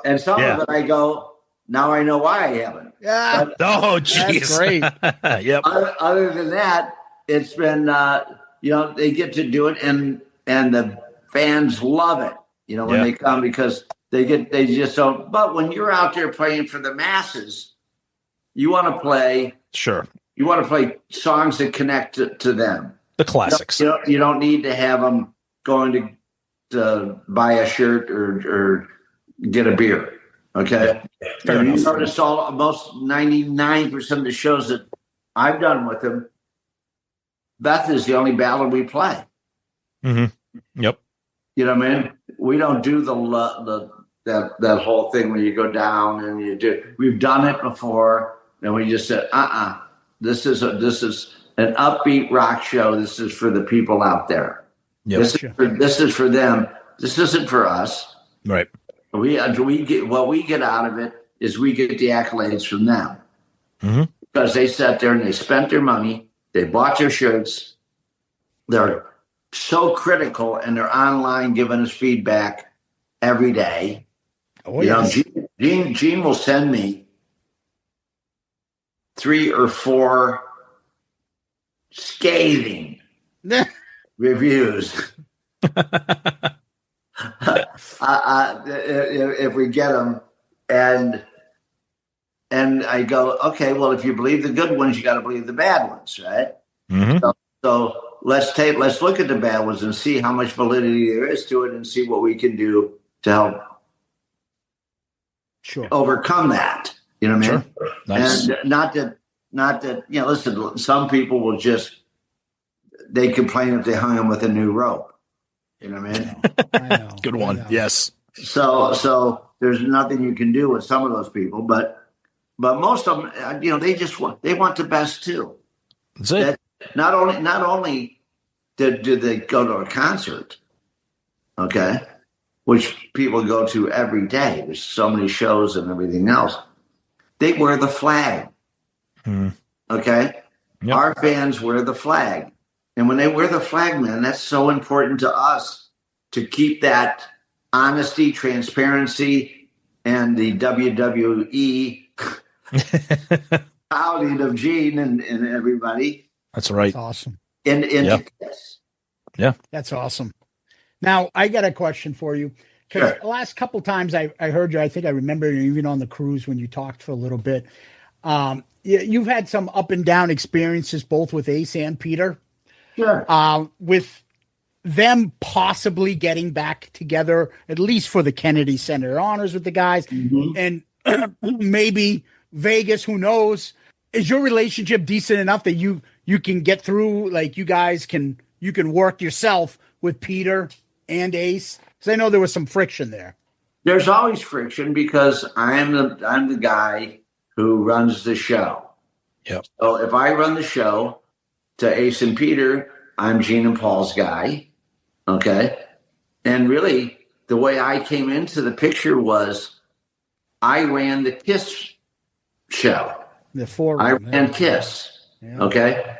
And some of it I go, now I know why I haven't. Yeah. Oh, jeez. Great. Yep. Other than that, it's been they get to do it, and the fans love it. When they come because they just don't. But when you're out there playing for the masses, you want to play. Sure. You want to play songs that connect to them. The classics. You don't need to have them going to buy a shirt or get a beer. Okay. Yeah. You notice most 99% of the shows that I've done with them, Beth is the only ballad we play. Mm-hmm. Yep. You know what I mean? We don't do that whole thing where you go down and you do. We've done it before, and we just said, This is an upbeat rock show. This is for the people out there. Yep. This is for them. This isn't for us. Right. We get what we get out of it is we get the accolades from them because they sat there and they spent their money. They bought their shirts. They're so critical, and they're online giving us feedback every day. Oh, yes. Gene will send me 3 or 4 scathing reviews. If we get them, and I go, okay, well, if you believe the good ones, you got to believe the bad ones, right? Mm-hmm. So let's look at the bad ones and see how much validity there is to it, and see what we can do to help overcome that. You know what I mean? Sure. Nice. And not that listen, some people will they complain if they hung them with a new rope. You know what I mean? I know. Good one. Yes. So there's nothing you can do with some of those people, but most of them, they want the best too. That's it. Not only do they go to a concert, okay, which people go to every day. There's so many shows and everything else. They wear the flag. Okay? Yep. Our fans wear the flag. And when they wear the flag, man, that's so important to us to keep that honesty, transparency, and the WWE outing of Gene and everybody. That's right. That's awesome. Yeah. That's awesome. Now, I got a question for you. Because the last couple times I heard you, I think I remember you even on the cruise when you talked for a little bit. You've had some up and down experiences, both with Ace and Peter. Sure. With them possibly getting back together, at least for the Kennedy Center Honors with the guys, and maybe Vegas, who knows? Is your relationship decent enough that you can get through, like you guys you can work yourself with Peter and Ace? Because I know there was some friction there. There's always friction because I'm the guy who runs the show. Yep. So if I run the show to Ace and Peter, I'm Gene and Paul's guy. Okay. And really, the way I came into the picture was I ran the Kiss show. I ran Kiss. Yeah. Okay.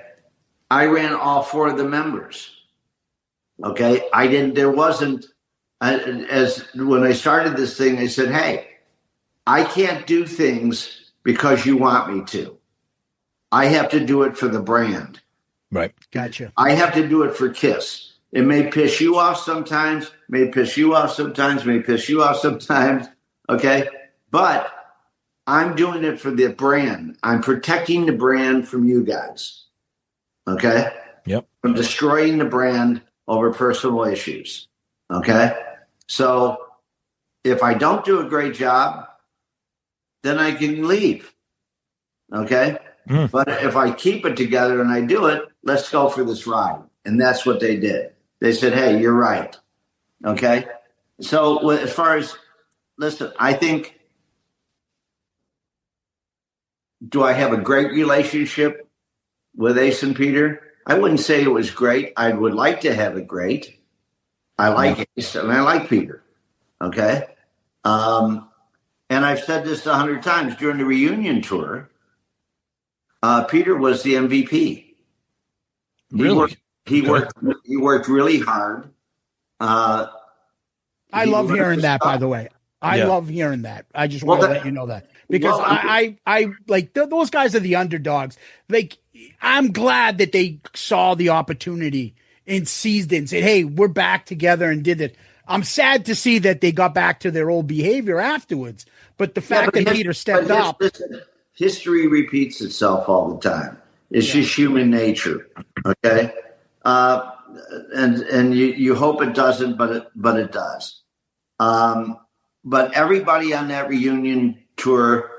I ran all 4 of the members. Okay. As when I started this thing, I said, hey, I can't do things because you want me to. I have to do it for the brand. Right. Gotcha. I have to do it for Kiss. It may piss you off sometimes, may piss you off sometimes, may piss you off sometimes, Okay. But I'm doing it for the brand. I'm protecting the brand from you guys. Okay. Yep. From destroying the brand over personal issues. Okay. So if I don't do a great job, then I can leave. Okay. But if I keep it together and I do it, let's go for this ride. And that's what they did. They said, hey, you're right. Okay. So as far as, listen, I think, do I have a great relationship with Ace and Peter? I wouldn't say it was great. I would like to have it great. I like Ace and I like Peter. Okay. And I've said this 100 times during the reunion tour. Peter was the MVP. Really? He worked really hard. I love hearing that, by the way. I love hearing that. I just want to let you know that. Because I like those guys are the underdogs. Like, I'm glad that they saw the opportunity and seized it and said, hey, we're back together and did it. I'm sad to see that they got back to their old behavior afterwards. But the fact that Peter stepped up. Listen, history repeats itself all the time. It's just human nature. Okay. And you hope it doesn't, but it does. But everybody on that reunion tour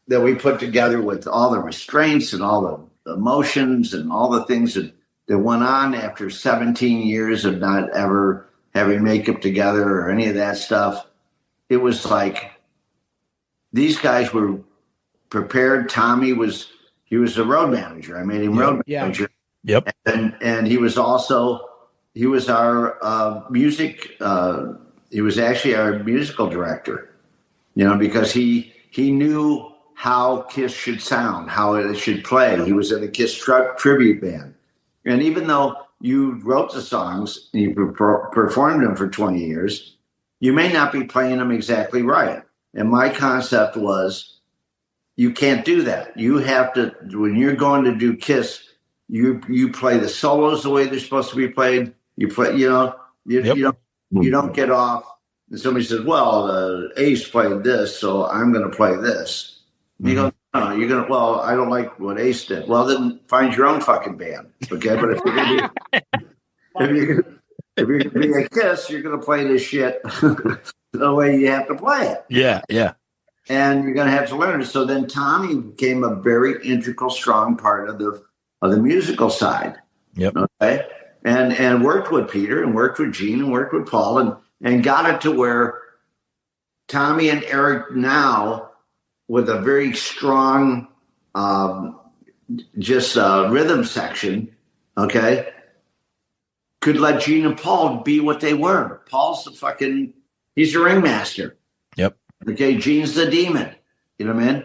that we put together with all the restraints and all the emotions and all the things that went on after 17 years of not ever having makeup together or any of that stuff, it was like these guys were prepared. Tommy was the road manager. I made him road manager. Yep. And he was our music. He was actually our musical director, because he knew how Kiss should sound, how it should play. He was in a Kiss tribute band. And even though you wrote the songs and you performed them for 20 years, you may not be playing them exactly right. And my concept was, you can't do that. You have to, when you're going to do Kiss, you play the solos the way they're supposed to be played. You play, you don't get off. And somebody says, well, Ace played this, so I'm going to play this. You go, no, you're going to, well, I don't like what Ace did. Well, then find your own fucking band. Okay. But if you're going to be a Kiss, you're going to play this shit the way you have to play it. Yeah. Yeah. And you're going to have to learn it. So then Tommy became a very integral, strong part of the musical side. Yep. Okay. And worked with Peter and worked with Gene and worked with Paul and got it to where Tommy and Eric now, with a very strong rhythm section, okay, could let Gene and Paul be what they were. Paul's he's the ringmaster. Yep. Okay, Gene's the demon. You know what I mean?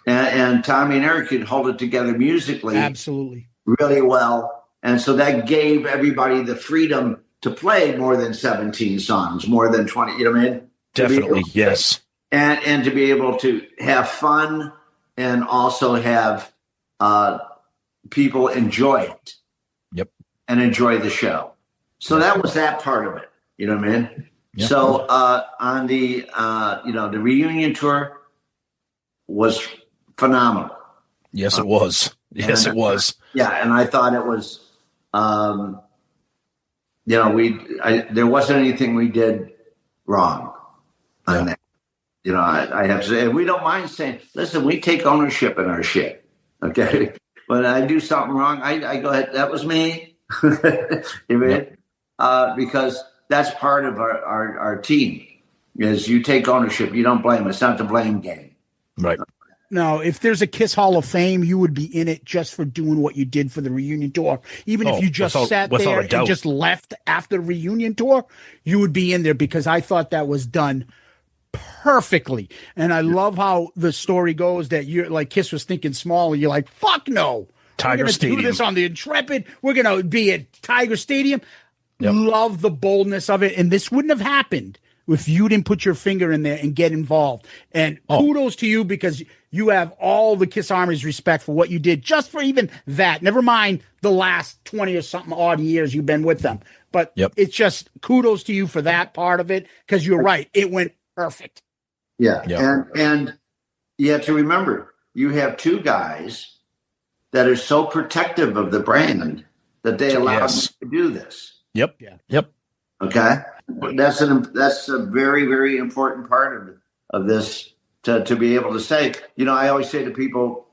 And Tommy and Eric could hold it together musically. Absolutely. Really well. And so that gave everybody the freedom to play more than 17 songs, more than 20, you know what I mean? Definitely, yes. And to be able to have fun and also have people enjoy it. Yep. And enjoy the show. So that was that part of it. You know what I mean? Yep. So on the, the reunion tour was phenomenal. Yes, it was. Yes, it was. Yeah. And I thought it was, there wasn't anything we did wrong on that. I have to say, and we don't mind saying, listen, we take ownership in our shit. Okay. When I do something wrong, I go ahead. That was me. Because that's part of our team is you take ownership. You don't blame. It's not the blame game. Right. No, if there's a Kiss Hall of Fame, you would be in it just for doing what you did for the reunion tour. Even if you just sat there and just left after the reunion tour, you would be in there because I thought that was done perfectly. And I love how the story goes that you're like Kiss was thinking small and you're like, fuck no. Tiger Stadium. Do this on the Intrepid. We're going to be at Tiger Stadium. Yep. Love the boldness of it. And this wouldn't have happened if you didn't put your finger in there and get involved. And kudos to you because you have all the Kiss Army's respect for what you did just for even that. Never mind the last 20 or something odd years you've been with them. But it's just kudos to you for that part of it because you're right. It went perfect. Yeah. Yeah. And you have to remember, you have two guys that are so protective of the brand that they allow me to do this. Yep. Yeah. Yep. Okay. That's a very, very important part of this to be able to say, I always say to people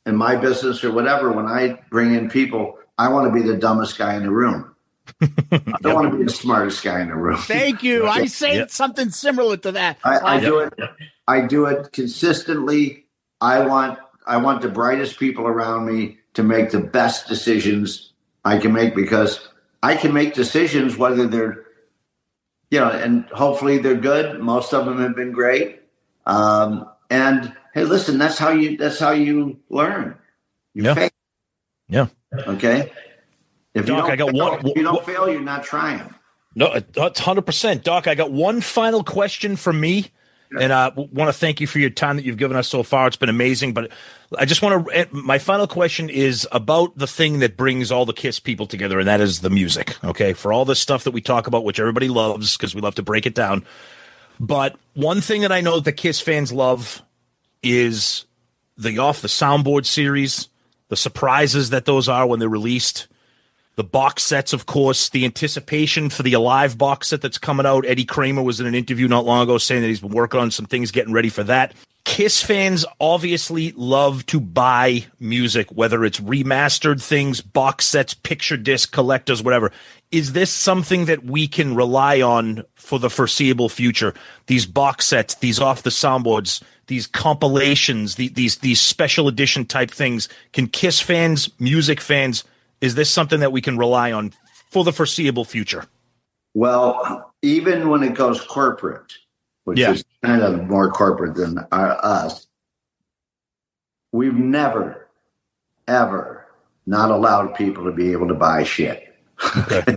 in my business or whatever, when I bring in people, I want to be the dumbest guy in the room. I don't want to be the smartest guy in the room. Thank you. I say something similar to that. I do it. I do it consistently. I want the brightest people around me to make the best decisions I can make, because I can make decisions whether they're, and hopefully they're good. Most of them have been great. And hey, listen, that's how you learn. You fail. Yeah. Okay. If Doc, you don't fail, you're not trying. No, that's 100%. Doc, I got one final question from me. And I want to thank you for your time that you've given us so far. It's been amazing. But I just want to, my final question is about the thing that brings all the KISS people together, and that is the music. Okay. For all this stuff that we talk about, which everybody loves because we love to break it down. But one thing that I know the KISS fans love is the Off the Soundboard series, the surprises that those are when they're released. The box sets, of course, the anticipation for the Alive box set that's coming out. Eddie Kramer was in an interview not long ago saying that he's been working on some things, getting ready for that. KISS fans obviously love to buy music, whether it's remastered things, box sets, picture disc collectors, whatever. Is this something that we can rely on for the foreseeable future? These box sets, these off the soundboards, these compilations, these special edition type things. Can KISS fans, music fans, is this something that we can rely on for the foreseeable future? Well, even when it goes corporate, which is kind of more corporate than us, we've never, ever not allowed people to be able to buy shit. Okay.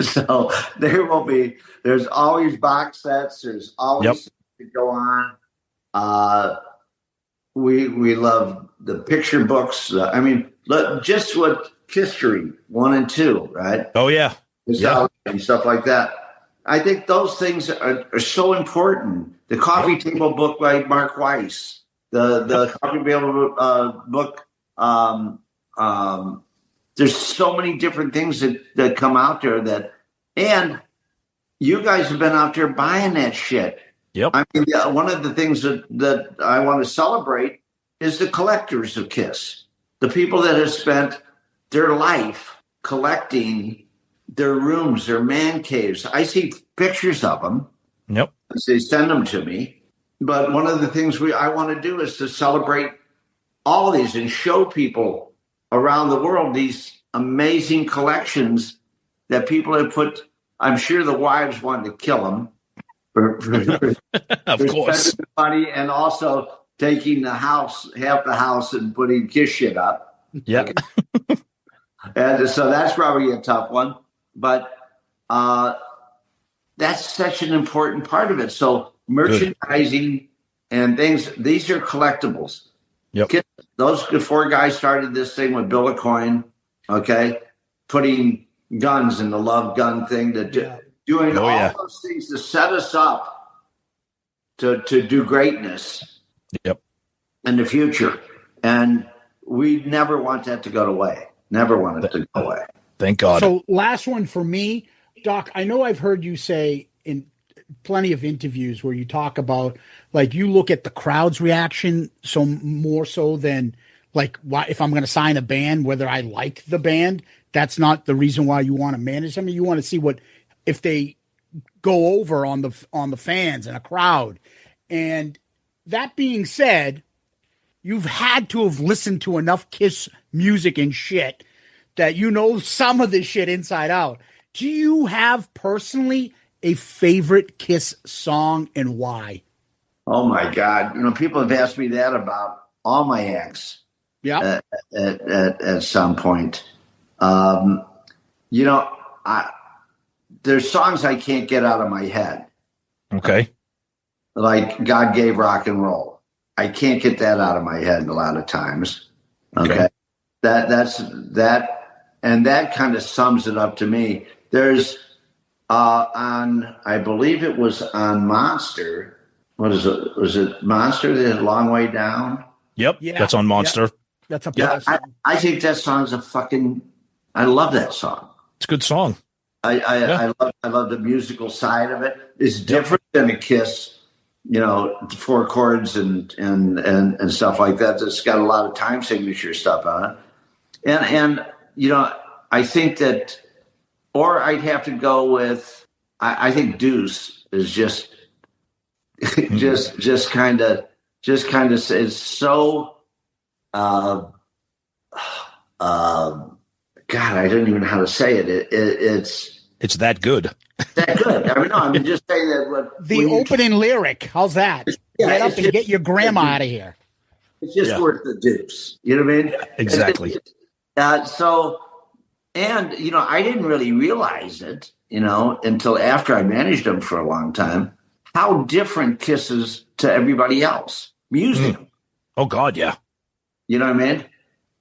So there's always box sets. There's always to go on. We love the picture books. Look, just what History 1 and 2, right? Oh yeah. And stuff like that. I think those things are so important. The coffee table book by Mark Weiss, the coffee table book. There's so many different things that come out there and you guys have been out there buying that shit. Yep. One of the things that I want to celebrate is the collectors of KISS, the people that have spent their life collecting their rooms, their man caves. I see pictures of them. Yep. They send them to me. But one of the things I want to do is to celebrate all these and show people around the world these amazing collections that people have put. I'm sure the wives wanted to kill them. Of course. Money, and also taking half the house and putting KISS shit up. Yeah. And so that's probably a tough one, but that's such an important part of it. So merchandising and things, these are collectibles. Yep. Those four guys started this thing with Bill Aucoin, okay, putting guns in the Love Gun thing, doing those things to set us up to do greatness in the future. And we never want that to go away. Never want it to go away. Thank God. So last one for me, Doc, I know I've heard you say in plenty of interviews where you talk about, like, you look at the crowd's reaction so more so than, like, why, if I'm going to sign a band, whether I like the band, that's not the reason why you want to manage them. You want to see if they go over on the fans and a crowd. And that being said, you've had to have listened to enough KISS music and shit that you know some of this shit inside out. Do you have personally a favorite KISS song and why? Oh my God. People have asked me that about all my acts. Yeah. At some point. There's songs I can't get out of my head. Okay. Like God Gave Rock and Roll. I can't get that out of my head a lot of times. Okay. That's and that kind of sums it up to me. There's I believe it was on Monster, what is it? Was it Monster? The Long Way Down? Yep. Yeah. That's on Monster. Yeah. That's a Yeah, song. I think that song's I love that song. It's a good song. I love the musical side of it. It's different than a Kiss, four chords and stuff like that. It's got a lot of time signature stuff on it. And I think that, or I'd have to go with, I think Deuce is just kind of is so, God, I don't even know how to say it. It's that good. That good. I mean, no, I'm just saying that. The opening lyric, how's that? Get up and get your grandma out of here. It's just worth the deuce. You know what I mean? Exactly. I didn't really realize it, until after I managed them for a long time, how different Kiss is to everybody else. Music. Oh, God, yeah. You know what I mean?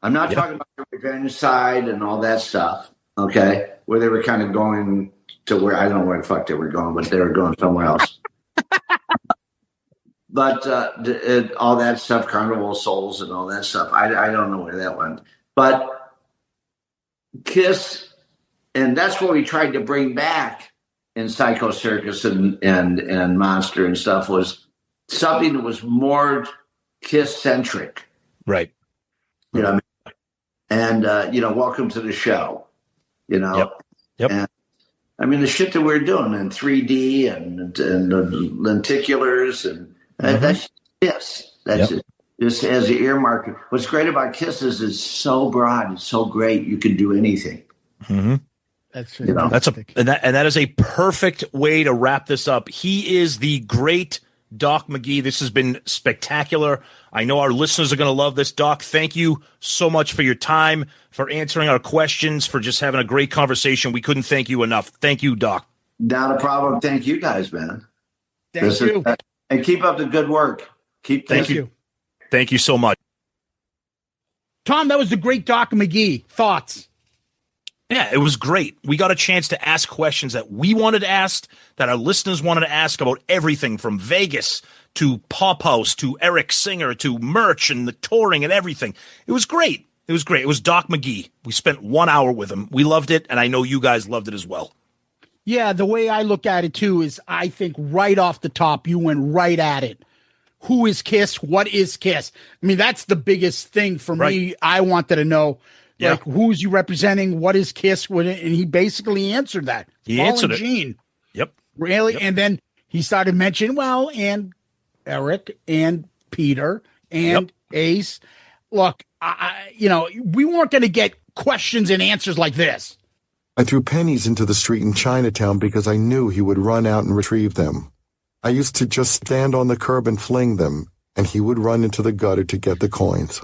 I'm not talking about the revenge side and all that stuff, okay, where they were kind of going to where, I don't know where the fuck they were going, but they were going somewhere else. But all that stuff, Carnival of Souls and all that stuff, I don't know where that went. But Kiss, and that's what we tried to bring back in Psycho Circus and Monster and stuff, was something that was more Kiss-centric. Right. You know what I mean? And, Welcome to the Show, Yep. And, I mean, the shit that we're doing in 3D and lenticulars and that's Kiss. That's it. Just as the earmark. What's great about Kiss is it's so broad. It's so great. You can do anything. Mm-hmm. That's that is a perfect way to wrap this up. He is the great Doc McGhee. This has been spectacular. I know our listeners are going to love this. Doc, thank you so much for your time, for answering our questions, for just having a great conversation. We couldn't thank you enough. Thank you, Doc. Not a problem. Thank you guys, man. Thank you. And keep up the good work. Thank you. Thank you so much. Tom, that was the great Doc McGhee. Thoughts? Yeah, it was great. We got a chance to ask questions that we wanted to ask, that our listeners wanted to ask about everything from Vegas to Pop House to Eric Singer to merch and the touring and everything. It was great. It was great. It was Doc McGhee. We spent 1 hour with him. We loved it, and I know you guys loved it as well. Yeah, the way I look at it, too, is I think right off the top, you went right at it. Who is Kiss? What is Kiss? I mean, that's the biggest thing for me. I wanted to know, like, who's you representing? What is Kiss? And he basically answered that. He answered it. Gene. Yep. Really? Yep. And then he started mentioning, and Eric and Peter and Ace. Look, we weren't going to get questions and answers like this. I threw pennies into the street in Chinatown because I knew he would run out and retrieve them. I used to just stand on the curb and fling them, and he would run into the gutter to get the coins.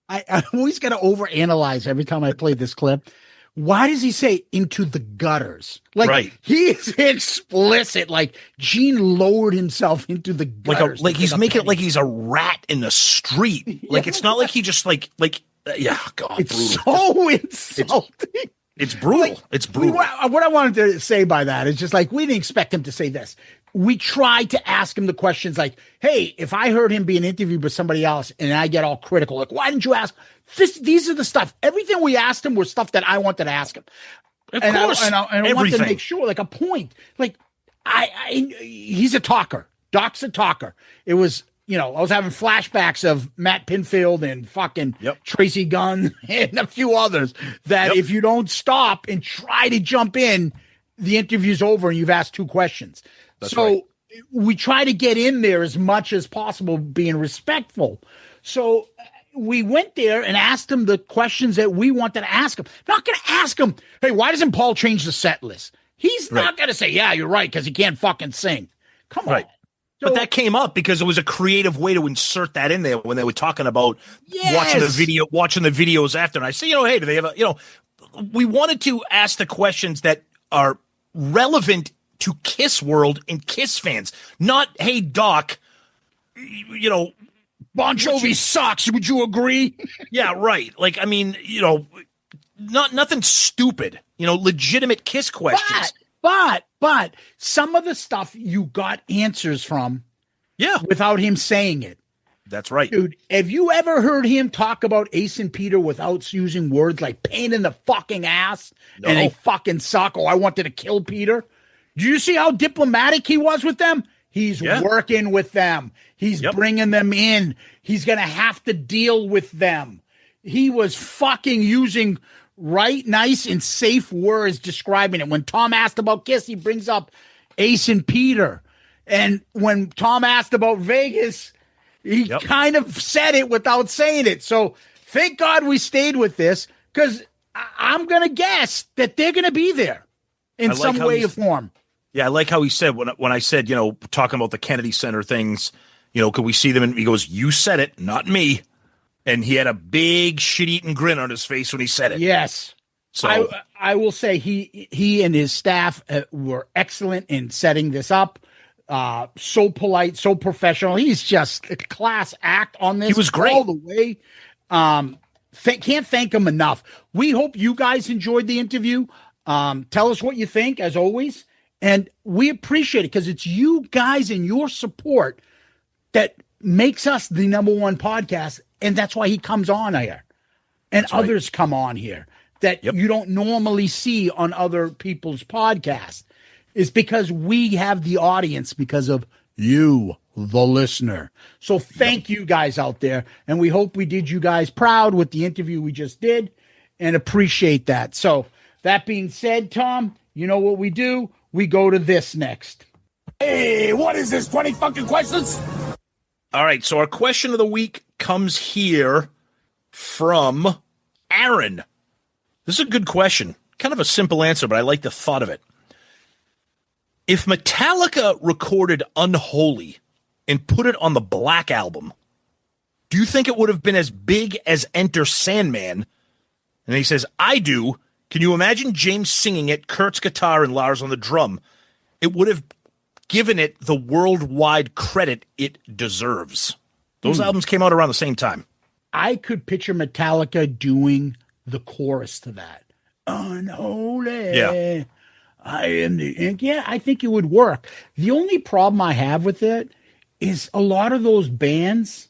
I always got to overanalyze every time I play this clip. Why does he say into the gutters? Like, he's explicit. Like, Gene lowered himself into the gutters. Like he's making it like he's a rat in the street. Like, it's not like he just God, it's brutal. So insulting. It's brutal. It's brutal. What I wanted to say by that is just like, we didn't expect him to say this. We tried to ask him the questions like, hey, if I heard him being interviewed with somebody else and I get all critical, like, why didn't you ask this? These are the stuff. Everything we asked him was stuff that I wanted to ask him. Of course. I wanted to make sure, like, a point. Like, he's a talker. Doc's a talker. It was, I was having flashbacks of Matt Pinfield and fucking Tracy Gunn and a few others that if you don't stop and try to jump in, the interview's over and you've asked two questions. We try to get in there as much as possible, being respectful. So we went there and asked him the questions that we wanted to ask him. Not going to ask him, hey, why doesn't Paul change the set list? He's not going to say, yeah, you're right, because he can't fucking sing. Come on. But that came up because it was a creative way to insert that in there when they were talking about watching the videos after. And I say, hey, do they have we wanted to ask the questions that are relevant to Kissworld and Kiss fans, not, hey, Doc, Bon Jovi sucks. Would you agree? Yeah, right. Like, I mean, nothing stupid, legitimate Kiss questions. But some of the stuff you got answers from Yeah. without him saying it. That's right. Dude, have you ever heard him talk about Ace and Peter without using words like pain in the fucking ass No. and they fucking suck? Oh, I wanted to kill Peter. Do you see how diplomatic he was with them? He's working with them. He's bringing them in. He's going to have to deal with them. He was fucking using nice and safe words describing it. When Tom asked about Kiss, he brings up Ace and Peter. And when Tom asked about Vegas, he kind of said it without saying it. So thank God we stayed with this, because I'm going to guess that they're going to be there in some way or form. Yeah, I like how he said, when I said, talking about the Kennedy Center things, could we see them? And he goes, you said it, not me. And he had a big shit-eating grin on his face when he said it. Yes. So I will say he and his staff were excellent in setting this up. So polite, so professional. He's just a class act on this. He was great all the way. Can't thank him enough. We hope you guys enjoyed the interview. Tell us what you think, as always. And we appreciate it, because it's you guys and your support that makes us the number one podcast. And that's why he comes on here. And others come on here that you don't normally see on other people's podcasts. Is because we have the audience because of you, the listener. So thank you guys out there. And we hope we did you guys proud with the interview we just did, and appreciate that. So that being said, Tom, you know what we do? We go to this next. Hey, what is this? 20 fucking questions? All right. So our question of the week comes here from Aaron. This is a good question. Kind of a simple answer, but I like the thought of it. If Metallica recorded Unholy and put it on the Black Album, do you think it would have been as big as Enter Sandman? And he says, I do. Can you imagine James singing it, Kurt's guitar and Lars on the drum? It would have given it the worldwide credit it deserves. Those albums came out around the same time. I could picture Metallica doing the chorus to that. Unholy. Yeah. I am the ink. Yeah, I think it would work. The only problem I have with it is a lot of those bands,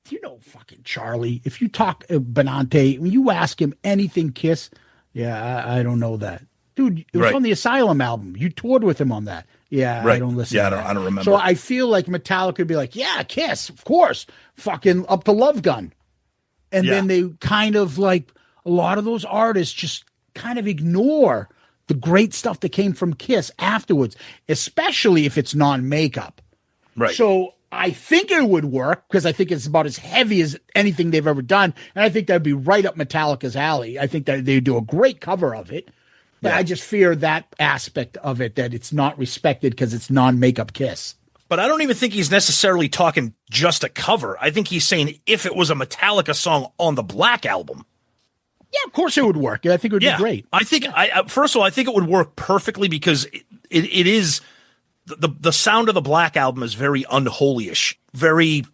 fucking Charlie, if you talk Benante, when you ask him anything Kiss, I don't know that. Dude, it was on the Asylum album. You toured with him on that. Yeah, I don't listen to that. I don't remember. So I feel like Metallica would be like, yeah, Kiss, of course, fucking Up to Love Gun. And then they kind of like, a lot of those artists just kind of ignore the great stuff that came from Kiss afterwards, especially if it's non-makeup. Right. So I think it would work, because I think it's about as heavy as anything they've ever done. And I think that'd be right up Metallica's alley. I think that they do a great cover of it. But I just fear that aspect of it, that it's not respected because it's non-makeup Kiss. But I don't even think he's necessarily talking just a cover. I think he's saying if it was a Metallica song on the Black Album. Yeah, of course it would work. I think it would be great. I think, first of all, I think it would work perfectly, because it is the sound of the Black Album is very unholy-ish, very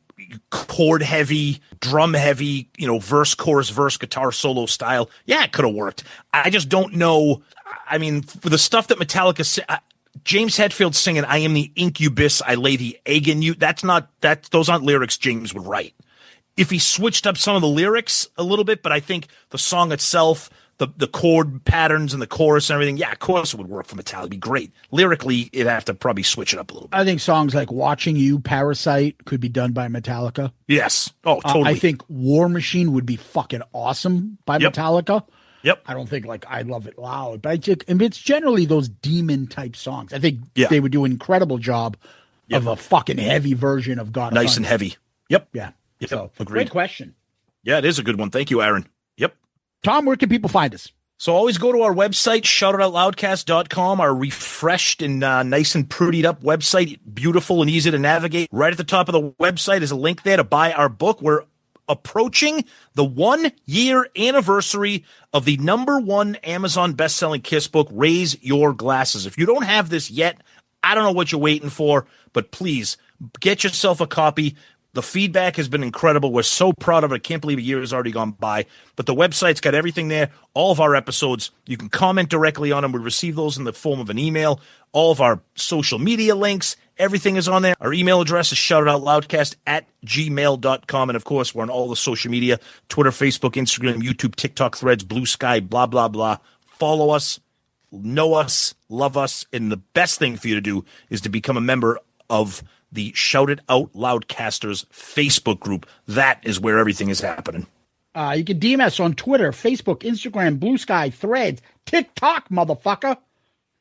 chord heavy, drum heavy, verse, chorus, verse, guitar solo style. Yeah, it could have worked. I just don't know. I mean, for the stuff that Metallica, James Hetfield singing, I am the incubus, I lay the egg in you. Those aren't lyrics James would write. If he switched up some of the lyrics a little bit, but I think the song itself, the chord patterns and the chorus and everything, of course it would work for Metallica. It'd be great. Lyrically, it'd have to probably switch it up a little bit. I think songs like Watching You, Parasite could be done by Metallica. Yes. Oh, totally. I think War Machine would be fucking awesome by Metallica. Yep. I don't think I Love It Loud, but it's generally those demon type songs. I think they would do an incredible job of a fucking heavy version of God. Nice and heavy. Yep. Yeah. Yep. So, agreed. Great question. Yeah, it is a good one. Thank you, Aaron. Yep. Tom, where can people find us? So always go to our website, shoutoutoutloudcast.com, our refreshed and nice and prettied up website, beautiful and easy to navigate. Right at the top of the website is a link there to buy our book. We're approaching the 1-year anniversary of the #1 Amazon best-selling Kiss book, Raise Your Glasses. If you don't have this yet, I don't know what you're waiting for, but please get yourself a copy. The feedback has been incredible. We're so proud of it. I can't believe a year has already gone by. But the website's got everything there. All of our episodes, you can comment directly on them. We receive those in the form of an email. All of our social media links, Everything is on there. Our email address is shoutitoutloudcast@gmail.com. And, of course, we're on all the social media, Twitter, Facebook, Instagram, YouTube, TikTok, Threads, Blue Sky, blah, blah, blah. Follow us, know us, love us. And the best thing for you to do is to become a member of the Shout It Out Loudcasters Facebook group. That is where everything is happening. You can DM us on Twitter, Facebook, Instagram, Blue Sky, Threads, TikTok, motherfucker.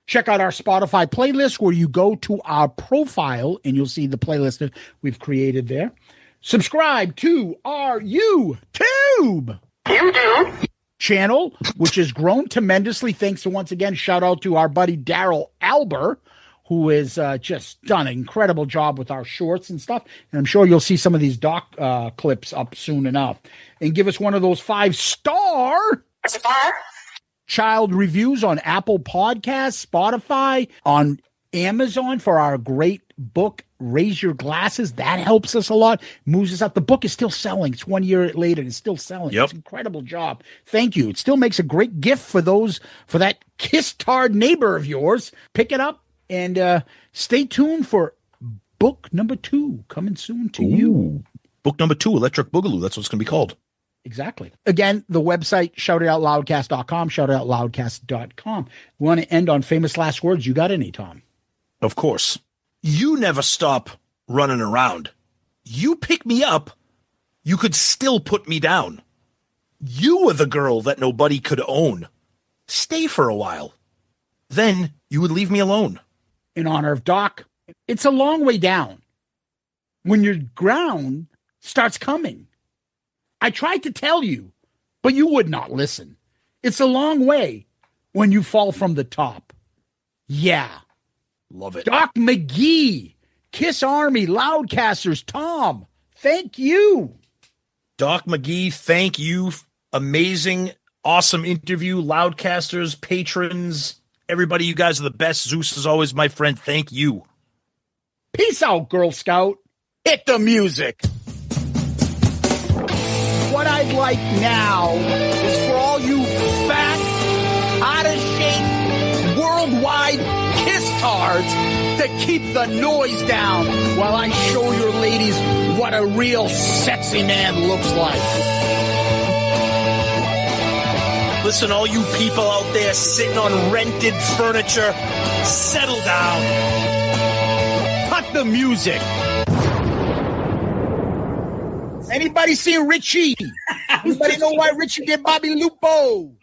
Check out our Spotify playlist where you go to our profile and you'll see the playlist that we've created there. Subscribe to our YouTube channel, which has grown tremendously. Thanks to, once again, shout out to our buddy Daryl Alber, who has just done an incredible job with our shorts and stuff. And I'm sure you'll see some of these doc clips up soon enough. And give us one of those 5-star child reviews on Apple Podcasts, Spotify, on Amazon for our great book, Raise Your Glasses. That helps us a lot. Moves us up. The book is still selling. It's 1 year later. It's still selling. Yep. It's an incredible job. Thank you. It still makes a great gift for that kiss-tard neighbor of yours. Pick it up and stay tuned for book number 2 coming soon to you. Book number 2, Electric Boogaloo. That's what it's going to be called. Exactly. Again, the website, shoutitoutloudcast.com, shoutitoutloudcast.com. We want to end on famous last words. You got any, Tom? Of course. You never stop running around. You pick me up, you could still put me down. You were the girl that nobody could own. Stay for a while. Then you would leave me alone. In honor of Doc, it's a long way down when your ground starts coming. I tried to tell you, but you would not listen. It's a long way when you fall from the top. Yeah. Love it. Doc McGhee, Kiss Army, Loudcasters, Tom, thank you. Doc McGhee, thank you. Amazing, awesome interview. Loudcasters, patrons, everybody, you guys are the best. Zeus is always my friend. Thank you. Peace out, Girl Scout. Hit the music. What I'd like now is for all you fat, out-of-shape, worldwide kiss-tards to keep the noise down while I show your ladies what a real sexy man looks like. Listen, all you people out there sitting on rented furniture, settle down. Cut the music. Anybody seen Richie? Anybody know why Richie did Bobby Lupo?